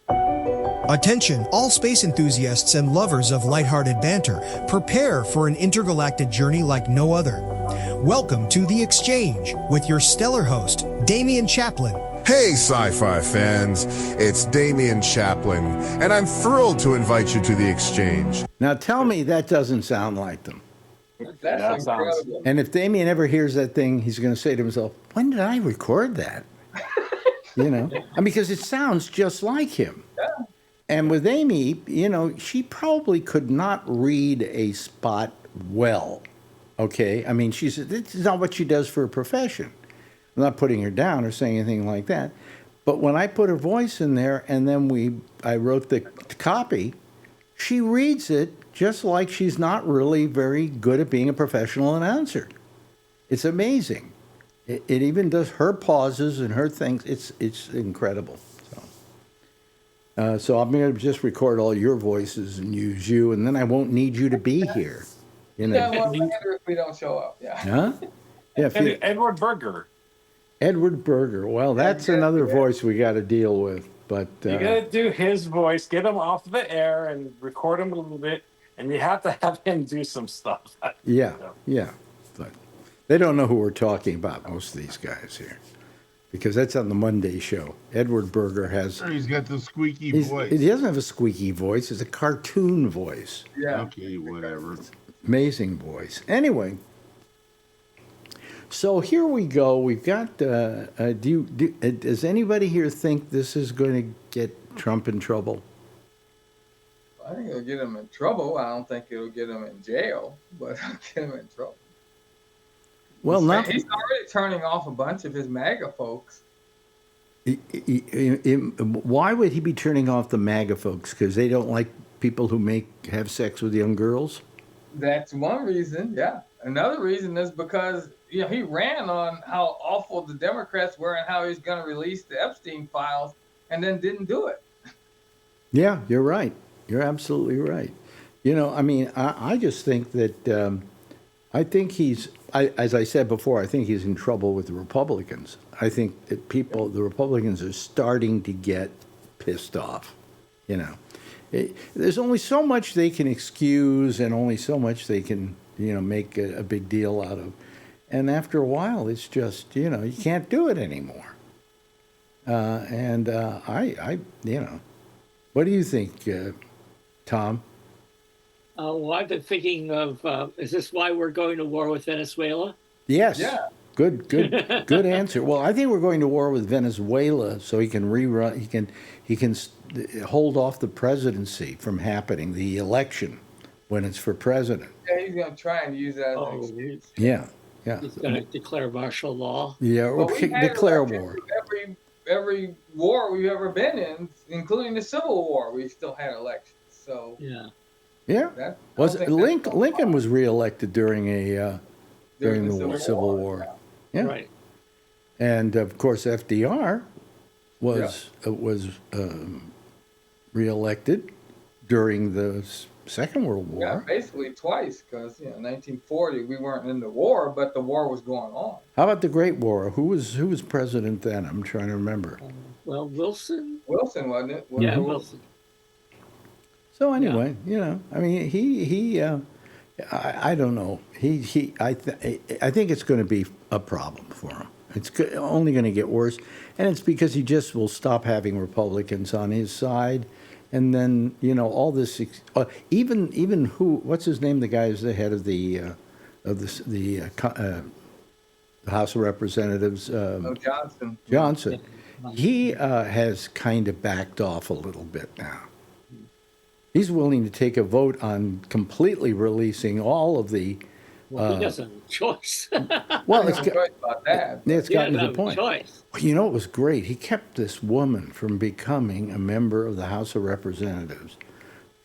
Attention, all space enthusiasts and lovers of lighthearted banter. Prepare for an intergalactic journey like no other. Welcome to The Exchange with your stellar host, Damian Chaplin. Hey, sci-fi fans, it's Damian Chaplin, and I'm thrilled to invite you to The Exchange. Now tell me that doesn't sound like them. That's incredible. And if Damien ever hears that thing, he's going to say to himself, when did I record that? You know, because it sounds just like him. Yeah. And with Amy, you know, she probably could not read a spot well. Okay. I mean, this is not what she does for a profession. I'm not putting her down or saying anything like that. But when I put her voice in there and then I wrote the copy, she reads it just like she's not really very good at being a professional announcer. It's amazing. It even does her pauses and her things. It's incredible. So I'm going to just record all your voices and use you, and then I won't need you to be here. You know? Yeah, well, later if we don't show up. Yeah. Huh? Yeah. Edward Berger. Edward Berger. Well, that's another voice we got to deal with. But You gotta do his voice, get him off the air, and record him a little bit, and you have to have him do some stuff. yeah. But they don't know who we're talking about, most of these guys here, because that's on the Monday show. Edward Berger has. He's got the squeaky voice. He doesn't have a squeaky voice. It's a cartoon voice. Yeah. Okay, whatever. Amazing voice. Anyway, so here we go. We've got. Does anybody here think this is going to get Trump in trouble? I think it'll get him in trouble. I don't think it'll get him in jail, but it'll get him in trouble. Well, he's already turning off a bunch of his MAGA folks. Why would he be turning off the MAGA folks? Because they don't like people who have sex with young girls? That's one reason, yeah. Another reason is because he ran on how awful the Democrats were and how he's going to release the Epstein files, and then didn't do it. Yeah, you're right. You're absolutely right. You know, I mean, I just think that as I said before, I think he's in trouble with the Republicans. I think that the Republicans are starting to get pissed off. You know, there's only so much they can excuse and only so much they can, make a big deal out of. And after a while, it's just, you can't do it anymore. What do you think, Tom? Well, I've been thinking of, is this why we're going to war with Venezuela? Yes. Yeah. Good answer. Well, I think we're going to war with Venezuela so he can rerun. He can hold off the presidency from happening, the election, when it's for president. Yeah, he's going to try and use that as an excuse. Yeah. He's going to declare martial law. Yeah, or declare war. Every war we've ever been in, including the Civil War, we still had elections. So yeah. Lincoln was reelected during the Civil War. Yeah. Right. And of course, FDR was reelected during the Second World War. Yeah, basically twice, because 1940 we weren't in the war, but the war was going on. How about the Great War? Who was president then? I'm trying to remember. Well, Wilson. Wilson, wasn't it? Yeah, Wilson. So anyway, I mean, I don't know. I think it's going to be a problem for him. It's only going to get worse, and it's because he just will stop having Republicans on his side, and then all this. Even what's his name? The guy who's the head of the House of Representatives. Johnson. Johnson. He has kind of backed off a little bit now. He's willing to take a vote on completely releasing all of the. Well, he doesn't have a choice. Well, it's gotten to the point. Choice. It was great. He kept this woman from becoming a member of the House of Representatives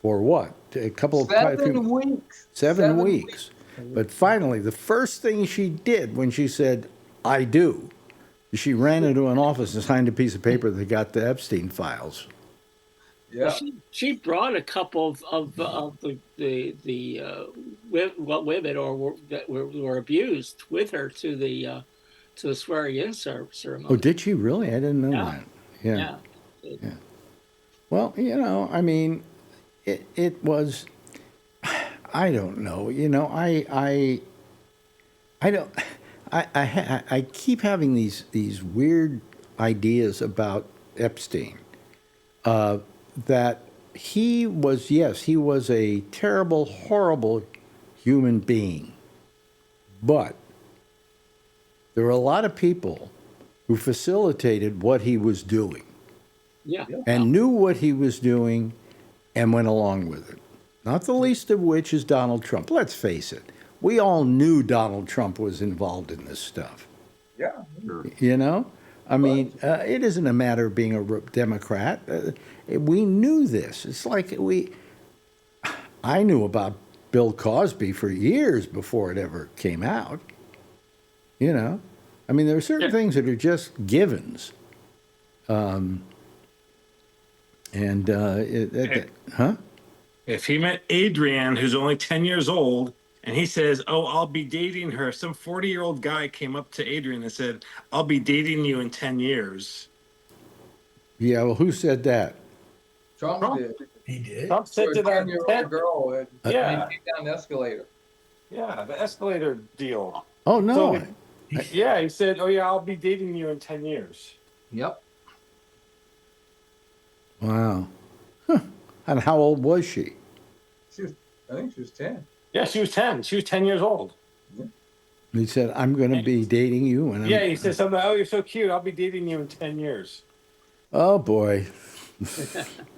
for what? A couple of 7 weeks. 7 weeks. But finally, the first thing she did when she said, "I do," She ran into an office and signed a piece of paper that got the Epstein files. Yeah. Well, she brought a couple of the women that were abused with her to the swearing-in ceremony. Oh, did she really? I didn't know that. Yeah. Well, I mean, it was. I don't know. I keep having these weird ideas about Epstein. That he was a terrible, horrible human being. But there were a lot of people who facilitated what he was doing. Yeah. And knew what he was doing and went along with it. Not the least of which is Donald Trump. Let's face it. We all knew Donald Trump was involved in this stuff. Yeah. Sure. I mean, it isn't a matter of being a Democrat. We knew this. It's like I knew about Bill Cosby for years before it ever came out. I mean, there are certain things that are just givens. If he met Adrienne, who's only 10 years old, and he says, "Oh, I'll be dating her," some 40-year-old guy came up to Adrienne and said, "I'll be dating you in 10 years." Yeah, well, who said that? Trump did. He did. Trump said to that 10-year-old girl. Yeah. He came down the escalator. Yeah, the escalator deal. Oh, no. Yeah, he said, "Oh, yeah, I'll be dating you in 10 years." Yep. Wow. Huh. And how old was she? I think she was 10. Yeah, she was 10. She was 10 years old. He said, "I'm going to be dating you." And he said something, "Oh, you're so cute. I'll be dating you in 10 years. Oh, boy.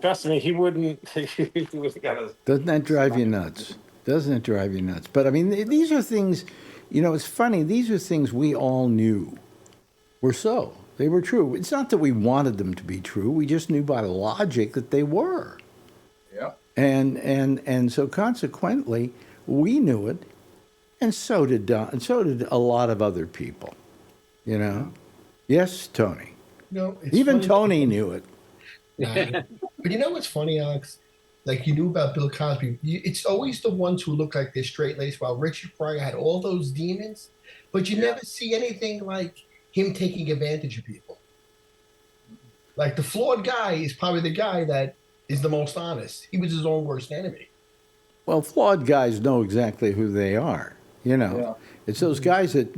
Trust me, he wouldn't. He wouldn't got a... Doesn't that drive you nuts? Doesn't it drive you nuts? But, I mean, these are things, it's funny. These are things we all knew were so. They were true. It's not that we wanted them to be true. We just knew by logic that they were. Yeah. And so consequently, we knew it, and so did Don, and so did a lot of other people. Yes, Tony. No, even Tony knew it. But you know what's funny, Alex? Like, you knew about Bill Cosby. It's always the ones who look like they're straight-laced, while Richard Pryor had all those demons, but you never see anything like him taking advantage of people. Like, the flawed guy is probably the guy that is the most honest. He was his own worst enemy. Well, flawed guys know exactly who they are. It's those guys that,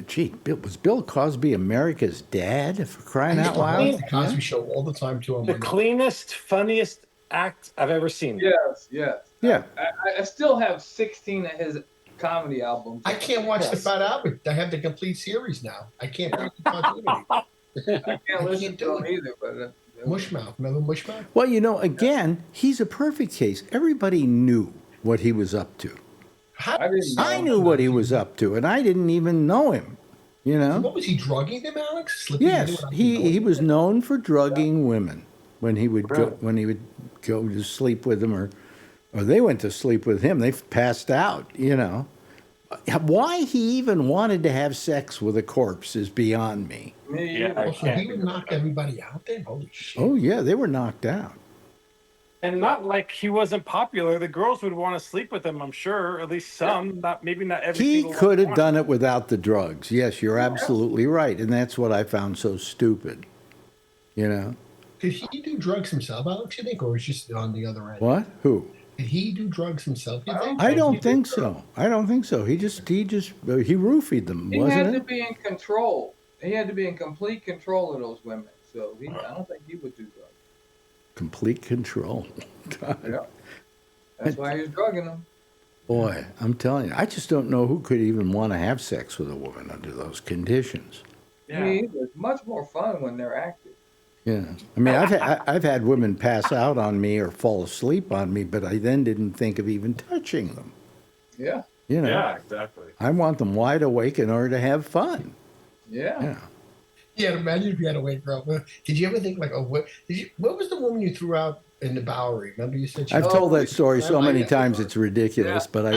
gee, was Bill Cosby America's dad, for crying out loud? The Cosby Show all the time, too. The cleanest, funniest act I've ever seen. Yes. Yeah. I still have 16 of his comedy albums. I can't watch the Fat Albert. I have the complete series now. I can't break the continuity. I can't listen to him either, but... Mushmouth. Remember Mushmouth? Well, again, he's a perfect case. Everybody knew what he was up to. I knew what he was up to, and I didn't even know him. What was he drugging them, Alex? Yes, he was known for drugging women when he would go to sleep with them, or they went to sleep with him. They passed out. Why he even wanted to have sex with a corpse is beyond me. Yeah, so he would knock everybody out then? Holy shit. Oh, yeah, they were knocked out. And not like he wasn't popular. The girls would want to sleep with him, I'm sure. At least some. Maybe not every He single could have one. done it without the drugs. Yes, you're absolutely right. And that's what I found so stupid. Did he do drugs himself, Alex, you think? Or was just on the other end? What? Who? Did he do drugs himself, you think? I don't think so. I don't think so. He roofied them, He wasn't had it? to be in control. He had to be in complete control of those women. So I don't think he would do drugs. Complete control. God. Yeah. That's why he was drugging them. Boy, I'm telling you, I just don't know who could even want to have sex with a woman under those conditions. Yeah. It's much more fun when they're active. Yeah, I mean, I've had women pass out on me or fall asleep on me, but I then didn't think of even touching them. Yeah. Yeah, exactly. I want them wide awake in order to have fun. Yeah. Yeah, imagine if you had a wake girl. Did you ever think what was the woman you threw out in the Bowery? Remember you said I've told that story so many times it's ridiculous, but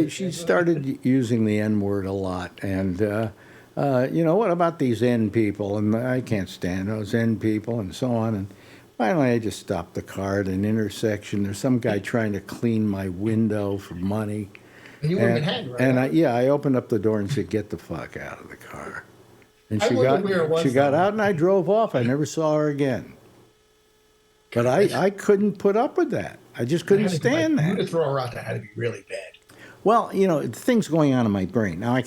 she started using the N-word a lot, and what about these N people? And I can't stand those N people and so on. And finally, I just stopped the car at an intersection. There's some guy trying to clean my window for money. And you were in Manhattan, right? And I opened up the door and said, "Get the fuck out of the car." And I wondered where it was, she got though. out and I drove off. I never saw her again. But I couldn't put up with that. I just couldn't stand that. To throw her out, that had to be really bad. Well, things going on in my brain. Now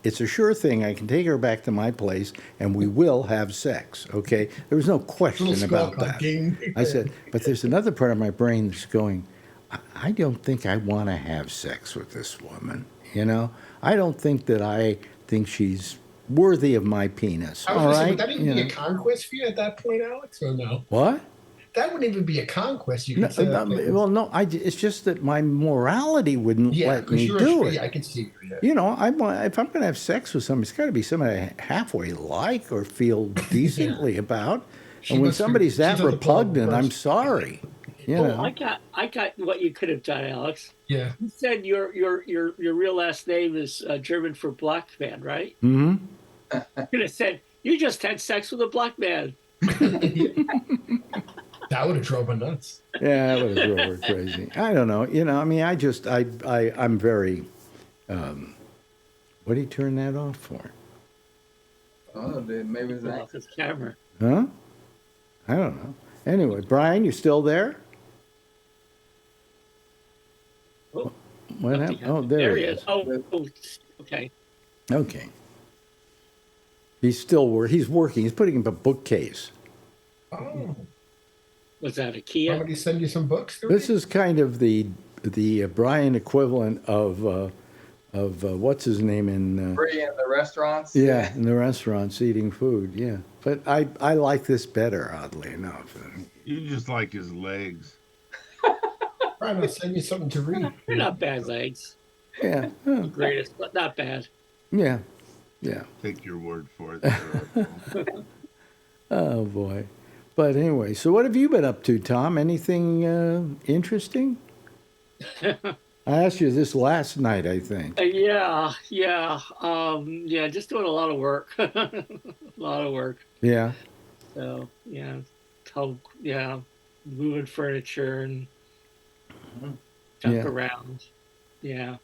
it's a sure thing. I can take her back to my place and we will have sex. Okay. There was no question about that. I said, but there's another part of my brain that's going, I don't think I want to have sex with this woman. I don't think that I think she's worthy of my penis. I was gonna say, would that even be a conquest for you at that point, Alex, or no? What? That wouldn't even be a conquest. You No, could say, okay. well, no. It's just that my morality wouldn't let me do it. I can see you. Yeah. If I'm going to have sex with somebody, it's got to be somebody I halfway like or feel decently about. And when somebody's that repugnant, I'm sorry. I got what you could have done, Alex. Yeah. You said your real last name is German for black man, right? Mm-hmm. You could have said you just had sex with a black man. That would have drove her nuts. Yeah, that would have drove her crazy. I don't know. I'm very. What did he turn that off for? Oh, maybe it's Off his camera. Huh? I don't know. Anyway, Brian, you still there? Oh, what happened? Oh, there he is. Oh, okay. Okay. He's still He's working. He's putting up a bookcase. Oh. Was that a Kia? Somebody send you some books? This is kind of the Brian equivalent of what's his name in free in the restaurants. Yeah, in the restaurants eating food. Yeah, but I like this better, oddly enough. You just like his legs. Brian, I'll send you something to read. They're not bad legs. Yeah, Greatest, but not bad. Yeah. Take your word for it. Oh boy. But anyway, so what have you been up to, Tom? Anything interesting? I asked you this last night, I think. Yeah. Just doing a lot of work. Yeah. So moving furniture and jump around. Yeah.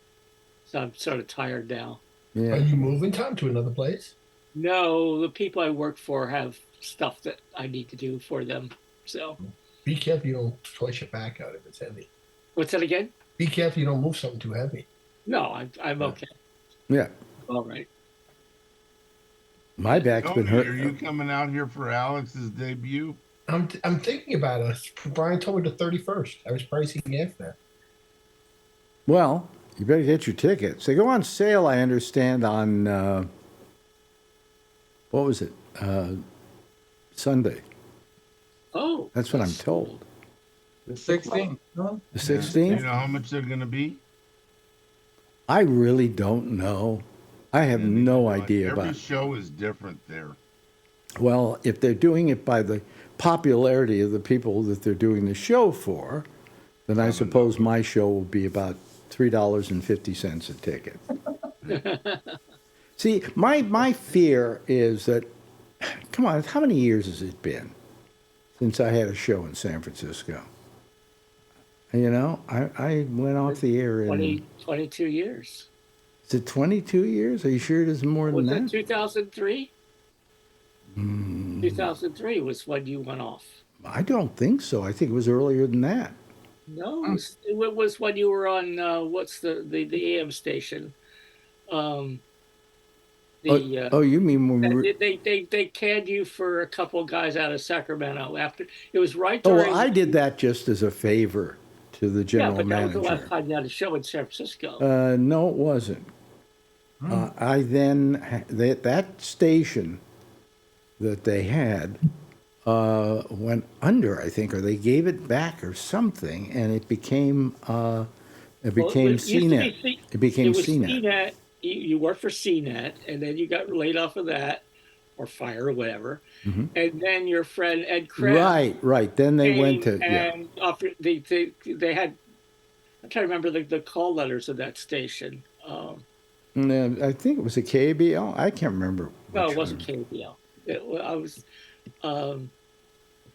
So I'm sort of tired now. Yeah. Are you moving, Tom, to another place? No, the people I work for have stuff that I need to do for them. So be careful you don't twist your back out if it's heavy. What's that again? Be careful you don't move something too heavy. No, I'm okay. Yeah. All right. My back's been hurt. Are you coming out here for Alex's debut? I'm thinking about it. Brian told me the 31st. I was pricing after that. Well, you better get your tickets. They go on sale, I understand, on what was it? Sunday. Oh. That's what I'm told. The 16th. The 16th? Do you know how much they're going to be? I really don't know. I have no idea about it. Every show is different there. Well, if they're doing it by the popularity of the people that they're doing the show for, then I suppose my show will be about $3.50 a ticket. See, my fear is that, come on, how many years has it been since I had a show in San Francisco? I went off the air in 22 years. Is it 22 years? Are you sure it is more than that? Was it 2003? 2003 was when you went off. I don't think so. I think it was earlier than that. No, it was when you were on what's the AM station? You mean when we were... they canned you for a couple of guys out of Sacramento after it was right Oh, during. well, I did that just as a favor to the general manager. Yeah, but that was the last time you had a show in San Francisco. No, it wasn't. I then that station that they had went under, I think, or they gave it back or something, and it became CNET. It became CNET. You worked for CNET, and then you got laid off of that, or fired, or whatever. Mm-hmm. And then your friend Ed Kress. Right. Then they went to and offered, they had. I'm trying to remember the call letters of that station. No, I think it was a KBL. I can't remember. No, which it wasn't one. KBL. I was.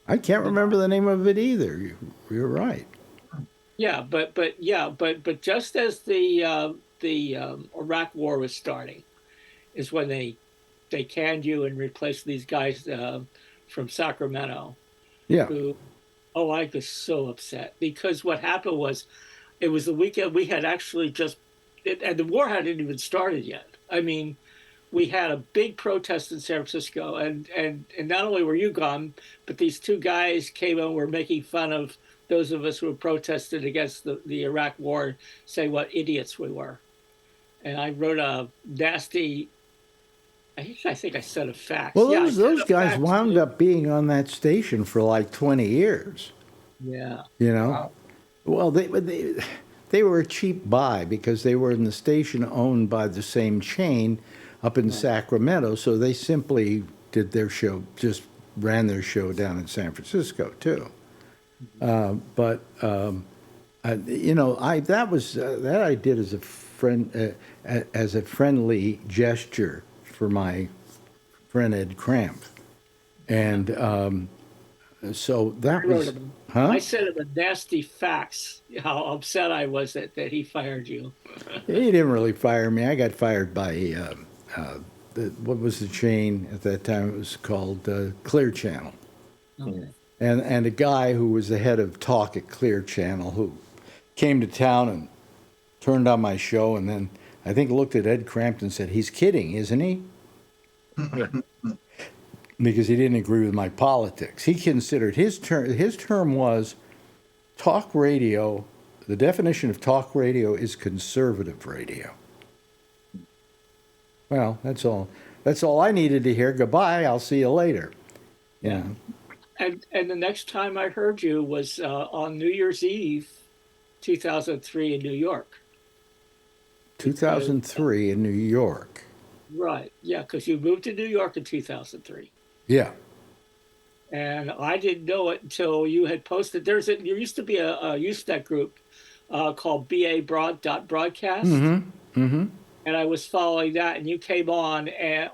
I can't remember the name of it either. You're right. Yeah, but just as the Iraq War was starting, is when they canned you and replaced these guys from Sacramento. Yeah. Who, oh, I was so upset because what happened was, it was the weekend we had actually and the war hadn't even started yet. I mean, we had a big protest in San Francisco, and not only were you gone, but these two guys came and were making fun of those of us who protested against the Iraq war, saying what idiots we were. And I wrote a nasty, I think I said a fax. Well, Yeah, those guys wound up being on that station for like 20 years. Yeah. You know? Wow. Well, they were a cheap buy because they were in the station owned by the same chain up in Sacramento, so they simply did their show, just ran their show down in San Francisco too. But you know, that I did as a friend, as a friendly gesture for my friend Ed Cramp, and so that was. Huh? I sent him a nasty fax. How upset I was that he fired you. He didn't really fire me. I got fired by what was the chain at that time? It was called Clear Channel. Okay. And a guy who was the head of talk at Clear Channel who came to town and turned on my show, and then I think looked at Ed Crampton and said, "He's kidding, isn't he?" Because he didn't agree with my politics. He considered his term was talk radio. The definition of talk radio is conservative radio. Well, that's all. That's all I needed to hear. Goodbye. I'll see you later. Yeah. And the next time I heard you was on New Year's Eve, 2003 in New York. 2003 in New York. Right. Yeah, because you moved to New York in 2003. Yeah. And I didn't know it until you had posted. There used to be a Usenet group called Broadcast. Mm-hmm. Mm-hmm. And I was following that, and you came on and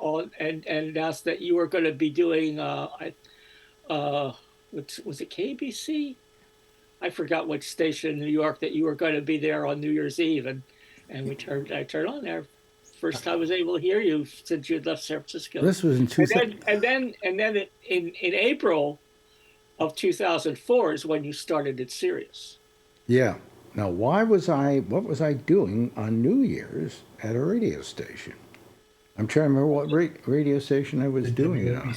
announced that you were going to be doing was it KBC? I forgot which station in New York that you were going to be there on New Year's Eve, and I turned on there. First time I was able to hear you since you had left San Francisco. This was in 2000. And then in April of 2004 is when you started at Sirius. Yeah. Now, what was I doing on New Year's at a radio station? I'm trying to remember what radio station I was doing it on.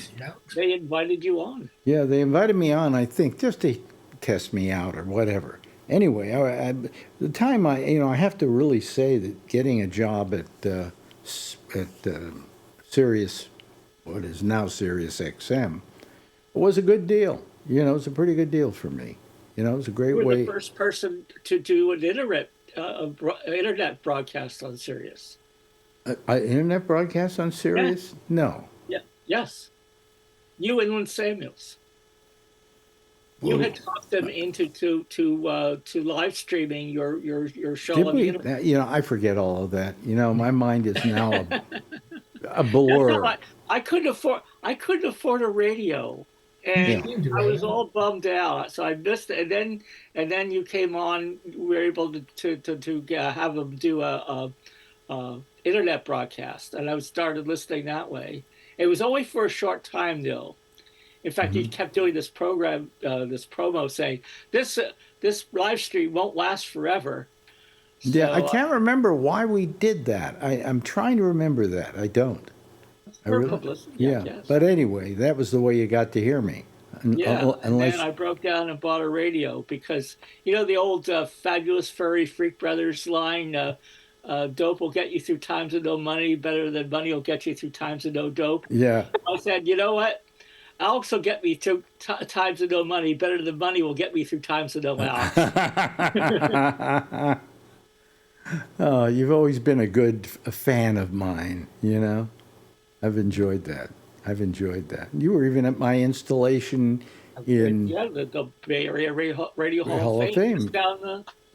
They invited you on. Yeah, they invited me on, I think, just to test me out or whatever. Anyway, the time I have to really say that getting a job at Sirius, what is now Sirius XM, was a good deal. You know, it's a pretty good deal for me. You know, it was a great way. You were the first person to do an internet broadcast on Sirius. Internet broadcast on Sirius? Yeah. No. Yeah. Yes. You and Lynn Samuels. You had talked them into to live streaming your show. Did we? You know, I forget all of that. You know, my mind is now a blur. No, I couldn't afford a radio, and yeah. I was all bummed out. So I missed it. And then you came on. We were able to have them do a internet broadcast, and I started listening that way. It was only for a short time, though. In fact, you kept doing this program, this promo saying, this live stream won't last forever. So, yeah, I can't remember why we did that. I'm trying to remember that. I don't. Publicity, yeah, yes. But anyway, that was the way you got to hear me. Yeah, and then I broke down and bought a radio because, you know, the old Fabulous Furry Freak Brothers line, dope will get you through times of no money better than money will get you through times of no dope. Yeah. I said, you know what? Alex will get me through times of no money better than money will get me through times of no Alex. Oh, you've always been a fan of mine, you know? I've enjoyed that. You were even at my installation in... Yeah, the Bay Area Radio Hall of Fame.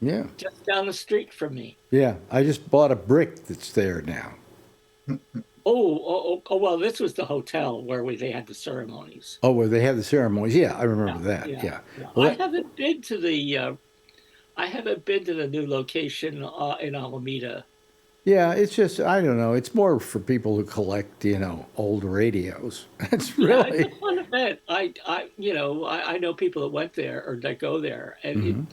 Yeah. just down the street from me. Yeah. I just bought a brick that's there now. Well, this was the hotel where they had the ceremonies. Oh, where they had the ceremonies. Yeah, I remember that. Yeah. Well, I haven't been to the new location in Alameda. yeah, it's just, I don't know. It's more for people who collect, old radios. It's really. I want to bet. I know people that went there or that go there, and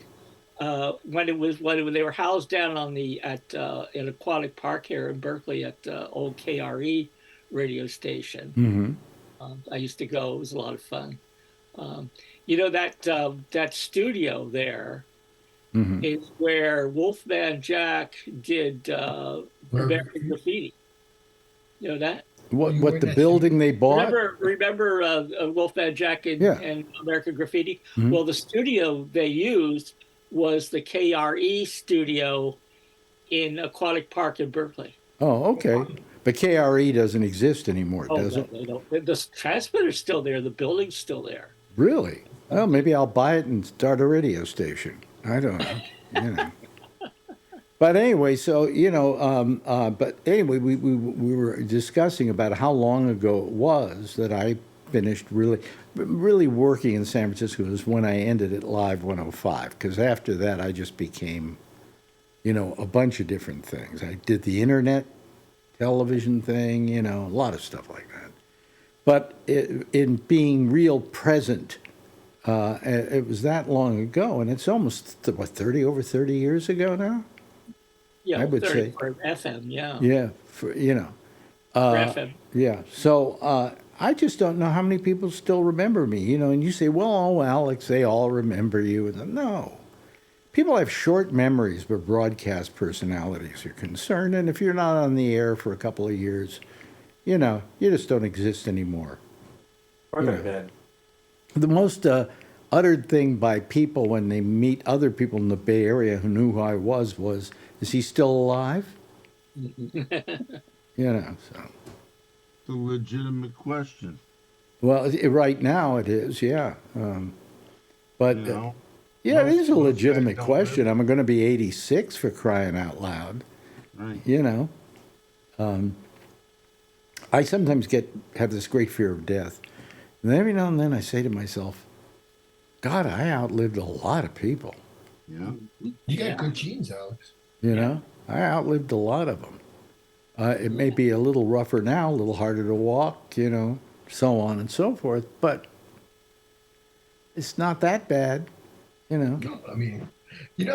when they were housed down at an aquatic park here in Berkeley at old KRE radio station. I used to go. It was a lot of fun. That studio there is where Wolfman Jack did American Graffiti. You know that? What the building they bought? Remember Wolfman Jack and American Graffiti? Well, the studio they used was the KRE studio in Aquatic Park in Berkeley. Oh, okay. But KRE doesn't exist anymore, does it? They don't. The transmitter's still there. The building's still there. Really? Well, maybe I'll buy it and start a radio station. I don't know. But anyway, so but anyway, we were discussing about how long ago it was that I finished really working in San Francisco. Was when I ended at Live 105, because after that I just became, a bunch of different things. I did the internet, television thing, a lot of stuff like that. But in being real present, it was that long ago, and it's almost over 30 years ago now. Yeah, I would say for FM. Yeah. Yeah, for FM. Yeah. So I just don't know how many people still remember me. And you say, well, oh, Alex, they all remember you. No. People have short memories where broadcast personalities are concerned, and if you're not on the air for a couple of years, you just don't exist anymore. Or they're dead. The most uttered thing by people when they meet other people in the Bay Area who knew who I was, is he still alive? So. It's a legitimate question. Well, right now it is, yeah. But yeah, it is a legitimate question. I'm going to be 86 for crying out loud. Right. I sometimes have this great fear of death. And every now and then I say to myself, God, I outlived a lot of people. Yeah. You got good genes, Alex. I outlived a lot of them. It may be a little rougher now, a little harder to walk, so on and so forth, but it's not that bad, No, I mean, I'm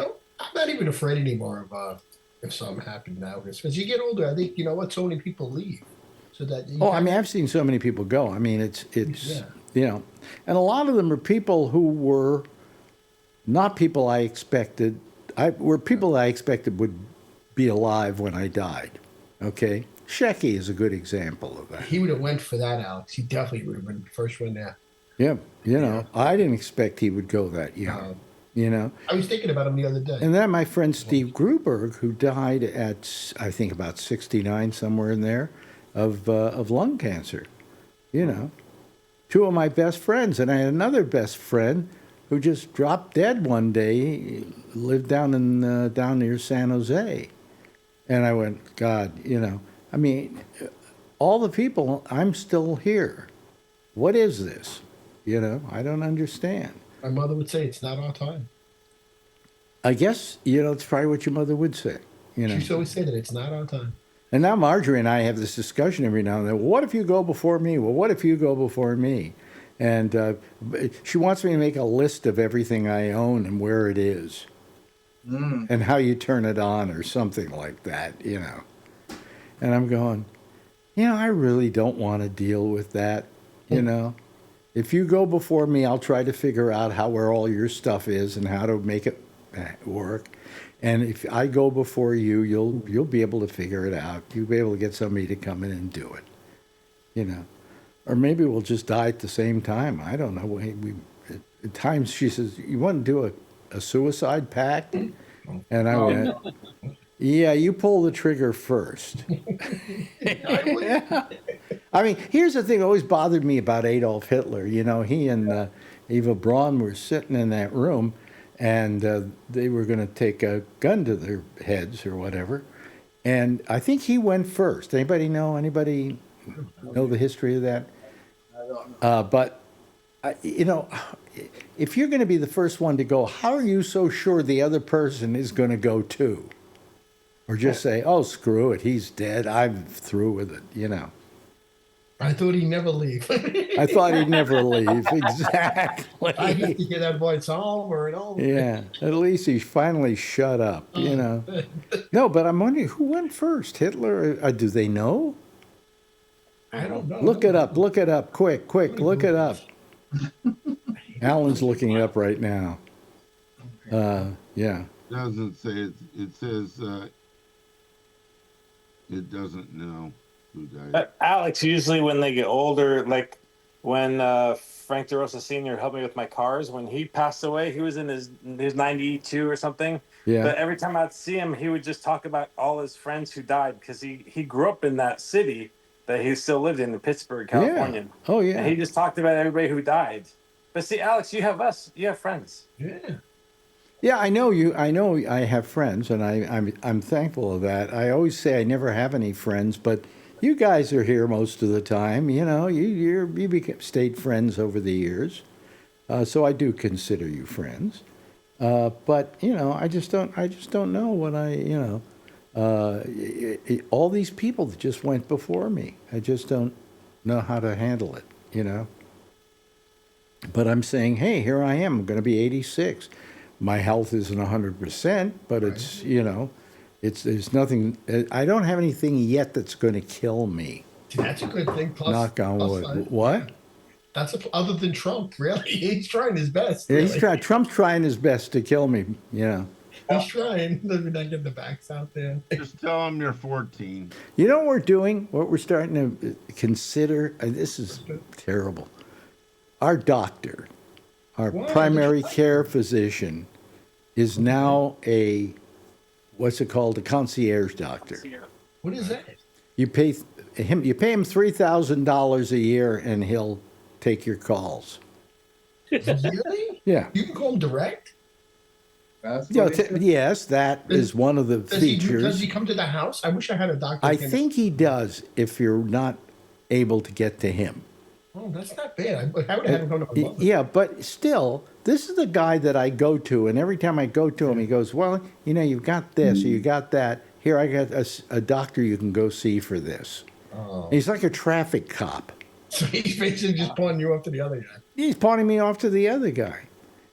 not even afraid anymore of if something happened now. Because as you get older, I think, so many people leave. So that I've seen so many people go. I mean, it's and a lot of them are people who were not people I expected. Were people I expected would be alive when I died. Okay, Shecky is a good example of that. He would have went for that, Alex. He definitely would have been the first one there. Yeah, I didn't expect he would go that young. I was thinking about him the other day. And then my friend Steve Gruberg, who died at I think about 69, somewhere in there, of lung cancer. Two of my best friends, and I had another best friend who just dropped dead one day. He lived down near San Jose, and I went, God, I mean, all the people, I'm still here. What is this? I don't understand. My mother would say it's not our time. I guess it's probably what your mother would say. She used to always say that it's not our time. And now Marjorie and I have this discussion every now and then. Well, what if you go before me? Well, what if you go before me? And she wants me to make a list of everything I own and where it is. And how you turn it on or something like that, And I'm going, I really don't want to deal with that, If you go before me, I'll try to figure out where all your stuff is and how to make it work. And if I go before you, you'll be able to figure it out. You'll be able to get somebody to come in and do it, Or maybe we'll just die at the same time. I don't know. At times she says, you want to do a suicide pact? And I went, yeah, you pull the trigger first. I mean, here's the thing that always bothered me about Adolf Hitler. He and Eva Braun were sitting in that room, and they were going to take a gun to their heads or whatever. And I think he went first. Anybody know? Anybody know the history of that? I don't know. But you know, if you're going to be the first one to go, how are you so sure the other person is going to go too? Or just say, "Oh, screw it, he's dead. I'm through with it." You know. I thought he'd never leave. I thought he'd never leave. Exactly. I used to hear that voice over and over. Yeah. At least he finally shut up. You know. No, but I'm wondering who went first, Hitler? Do they know? I don't know. Look it up. Look it up. Quick. Look it up. Alan's looking it up right now. Yeah. Doesn't say it. It says it doesn't know who died. Alex, usually when they get older, like when Frank DeRosa Sr. helped me with my cars, when he passed away, he was in his 92 or something. Yeah. But every time I'd see him, he would just talk about all his friends who died because he grew up in that city that he still lived in Pittsburgh, California. Yeah. Oh, yeah. And he just talked about everybody who died. But see, Alex, you have us. You have friends. Yeah. Yeah, I know you. I know I have friends, and I'm thankful of that. I always say I never have any friends, but you guys are here most of the time. You know, you became stayed friends over the years, so I do consider you friends. But you know, I just don't know what all these people that just went before me. I just don't know how to handle it. You know. But I'm saying, hey, here I am. I'm going to be 86. My health isn't 100%, but it's, you know, there's nothing. I don't have anything yet that's going to kill me. That's a good thing. Plus, knock on wood. What? That's other than Trump, really. He's trying his best. Yeah, really. Trump's trying his best to kill me. Yeah. He's trying. Let me not get the backs out there. Just tell him you're 14. You know what we're doing? What we're starting to consider? This is terrible. Our doctor, our primary care physician, is now what's it called? A concierge doctor. What is that? You pay him $3,000 a year, and he'll take your calls. Really? Yeah. You can call him direct? Yes, that is one of the features. Does he come to the house? I wish I had a doctor. I think he does if you're not able to get to him. Oh, that's not bad. I would have had him come to my mother. Yeah, but still, this is the guy that I go to, and every time I go to him, he goes, well, you know, you've got this, or you got that. Here, I got a doctor you can go see for this. Oh. He's like a traffic cop. So he's basically just pointing you off to the other guy. He's pointing me off to the other guy.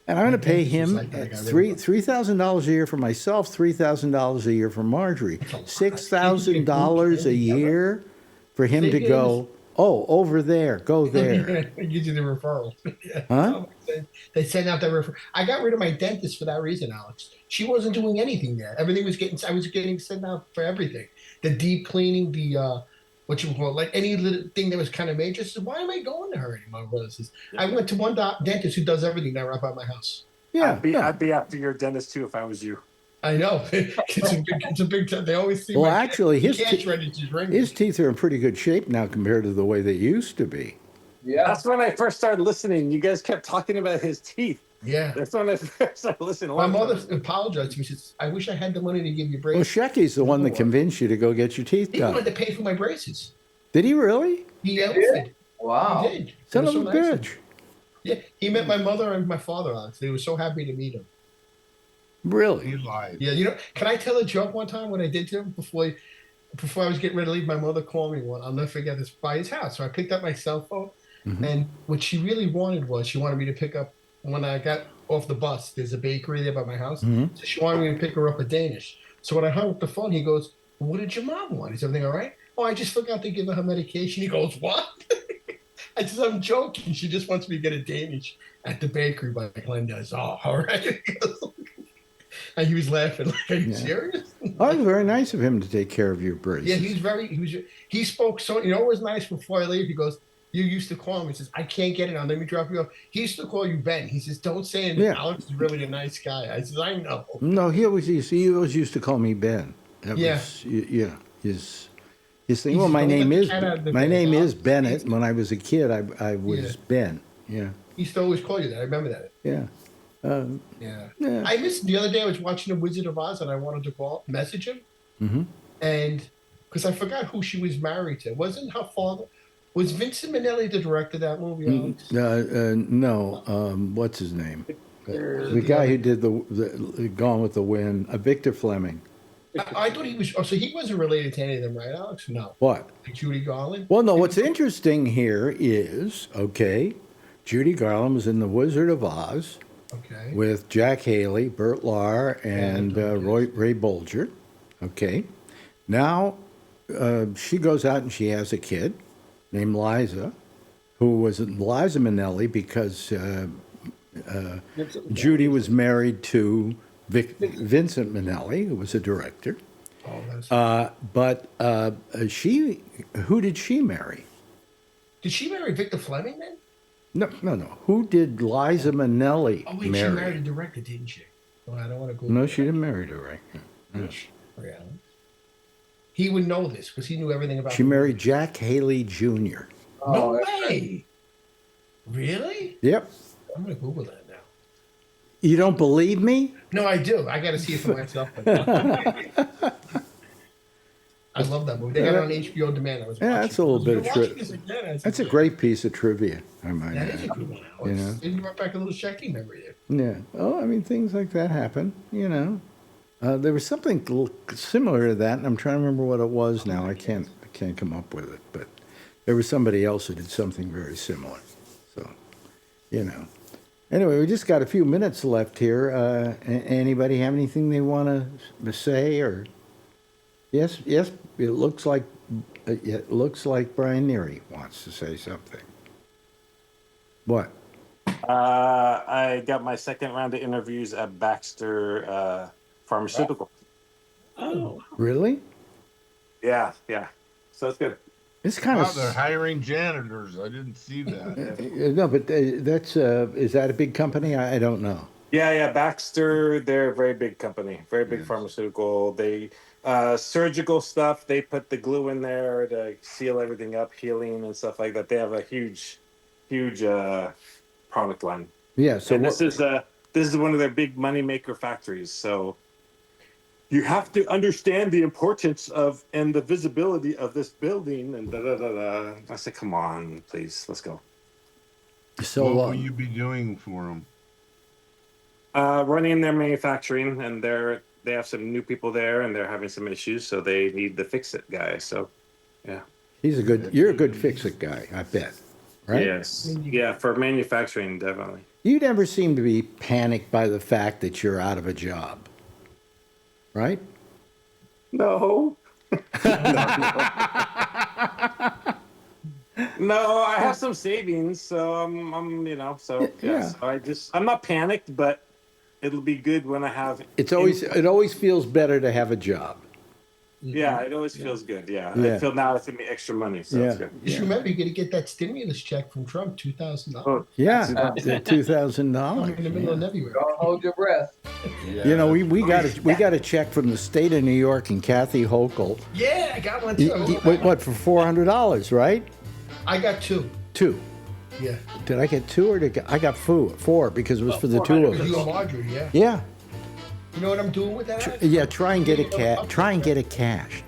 And I'm going to pay him $3,000 a year for myself, $3,000 a year for Marjorie, $6,000 a year for him to go, oh, over there, go there. Gives you the referral. Yeah. Huh? They send out that referral. I got rid of my dentist for that reason, Alex. She wasn't doing anything there. Everything was I was getting sent out for everything. The deep cleaning, the what you call it, like any little thing that was kind of major. I said, why am I going to her anymore? My brother says, I went to one dentist who does everything now right by my house. Yeah, I'd be after your dentist too if I was you. I know. It's a big time. They always see. Well, actually, his his teeth are in pretty good shape now compared to the way they used to be. Yeah. That's when I first started listening. You guys kept talking about his teeth. Yeah. That's when I first started listening. My mother apologized to me. She says, I wish I had the money to give you braces. Well, Shecky's the one that convinced you to go get your teeth He done. wanted to pay for my braces. Did he really? He did. Wow. He did. Son of so a nice bitch. Yeah, he met my mother and my father, Alex. They were so happy to meet him. Really? He lied. Yeah, you know, can I tell a joke one time what I did to him before I was getting ready to leave? My mother called me one. I'll never forget this, by his house. So I picked up my cell phone, and what she really wanted was she wanted me to pick up, when I got off the bus, there's a bakery there by my house. So she wanted me to pick her up a Danish. So when I hung up the phone, he goes, well, what did your mom want? Is everything all right? Oh, I just forgot to give her medication. He goes, what? I said, I'm joking. She just wants me to get a Danish at the bakery by Glenda's. Oh, all right. And he was laughing. Like, are you serious? Oh, it was very nice of him to take care of your braces. Yeah, he spoke so, you know, it was nice before I leave. He goes, you used to call him. He says, I can't get it on. Let me drop you off. He used to call you Ben. He says, don't say it. Yeah. Alex is really a nice guy. I says, I know. No, he always used to call me Ben. That was, his thing. Well, my name is Bennett. When I was a kid, I was Ben. Yeah. He used to always call you that. I remember that. Yeah. Yeah. I missed the other day. I was watching The Wizard of Oz, and I wanted to message him, and because I forgot who she was married to. Wasn't her father? Was Vincent Minnelli the director of that movie? Alex? No. What's his name? The guy who did the Gone with the Wind. Victor Fleming. I thought he was. Oh, so he wasn't related to any of them, right, Alex? No. What? Like Judy Garland? Well, no. What's interesting here is Judy Garland was in The Wizard of Oz. Okay. With Jack Haley, Burt Lahr, and Ray Bolger. Okay. Now she goes out and she has a kid named Liza, who was Liza Minnelli because Judy was married to Vincent Minnelli, who was a director. But who did she marry? Did she marry Victor Fleming then? No. Who did Liza Minnelli Oh, wait, marry? she married a director, didn't she? Oh, I don't want to go. No, she didn't marry a director. No. He would know this because he knew everything about. She married Jack Haley Jr. No way. Really? Yep. I'm going to Google that now. You don't believe me? No, I do. I got to see it for myself. I love that movie. They got it on HBO Demand. That's a little bit of trivia. That's a great piece of trivia, I might add. That is a good one. You brought back a little Shecky memory there. Yeah. Oh, I mean, things like that happen, There was something similar to that, and I'm trying to remember what it was now. I can't come up with it, but there was somebody else who did something very similar. So, Anyway, we just got a few minutes left here. Anybody have anything they want to say or? Yes. It looks like Brian Neary wants to say something. What? I got my second round of interviews at Baxter Pharmaceutical. Oh, really? Yeah. So it's good. It's kind of. They're hiring janitors. I didn't see that. No, but that's is that a big company? I don't know. Yeah. Baxter, they're a very big company, very big pharmaceutical. They surgical stuff. They put the glue in there to seal everything up, healing and stuff like that. They have a huge product line. Yeah. So this is one of their big moneymaker factories. So you have to understand the importance of and the visibility of this building and da da da da. I said, come on, please, let's go. So what will you be doing for them? Running their manufacturing, and they have some new people there, and they're having some issues, so they need the fix-it guy. So, yeah. You're a good fix-it guy, I bet, right? Yes. Yeah, for manufacturing, definitely. You never seem to be panicked by the fact that you're out of a job, right? No. No, I have some savings, so I'm I'm not panicked, but it'll be good when I have. It always feels better to have a job. Yeah, it always feels good. Yeah. I feel now it's gonna be extra money, so it's good. Just remember, you're gonna get that stimulus check from Trump, $2,000. Yeah, $2,000. In the middle of everywhere. Don't hold your breath. Yeah. We got a check from the state of New York and Kathy Hochul. Yeah, I got one too. What for $400, right? I got two. Yeah. Did I get two or I got four because it was for the two of us. You and Marjorie, yeah. Yeah. You know what I'm doing with that? Yeah, try and get it cashed.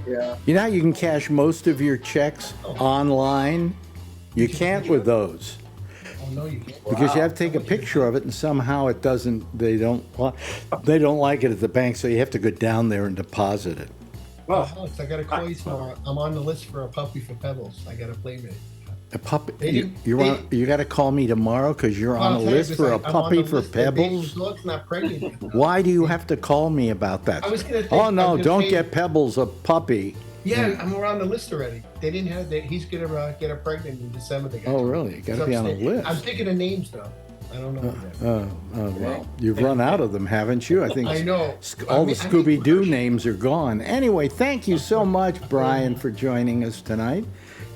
Yeah. You know how you can cash most of your checks online? You can't with those. Oh no, you can't. Because you have to take a picture of it, and somehow it doesn't. They don't like it at the bank, so you have to go down there and deposit it. Oh, I got to call you tomorrow. I'm on the list for a puppy for Pebbles. I got a playmate. A puppy? You got to call me tomorrow because you're on a list for a puppy for Pebbles? Dog's not pregnant. Why do you have to call me about that? I was gonna think, oh, no, don't get Pebbles a puppy. Yeah, I'm on the list already. They didn't have that. He's going to get her pregnant in December. Oh, really? You got to be on a list. I'm thinking of names, though. I don't know. Well, you've run out of them, haven't you? I think I know. All the Scooby-Doo names are gone. Anyway, thank you so much, Brian, for joining us tonight,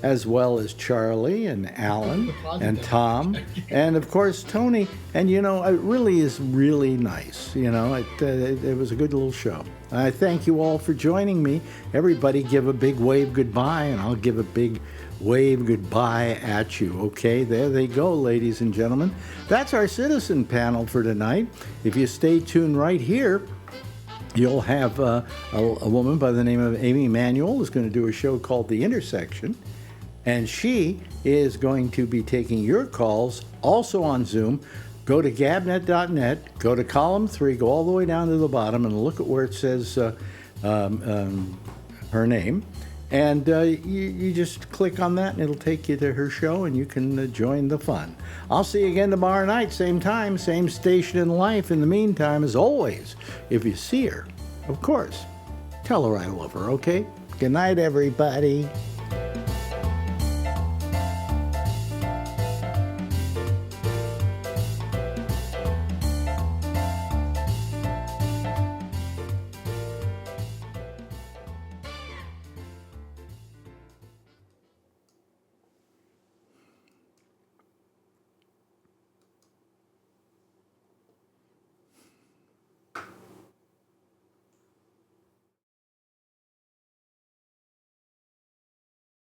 as well as Charlie and Alan and Tom and, of course, Tony. And, it really is really nice. It was a good little show. I thank you all for joining me. Everybody give a big wave goodbye, and I'll give a big wave goodbye at you. Okay, there they go, ladies and gentlemen. That's our citizen panel for tonight. If you stay tuned right here, you'll have a woman by the name of Amy Manuel who's going to do a show called The Intersection. And she is going to be taking your calls also on Zoom. Go to gabnet.net, go to column 3, go all the way down to the bottom, and look at where it says her name. And you just click on that, and it'll take you to her show, and you can join the fun. I'll see you again tomorrow night, same time, same station in life. In the meantime, as always, if you see her, of course, tell her I love her, okay? Good night, everybody.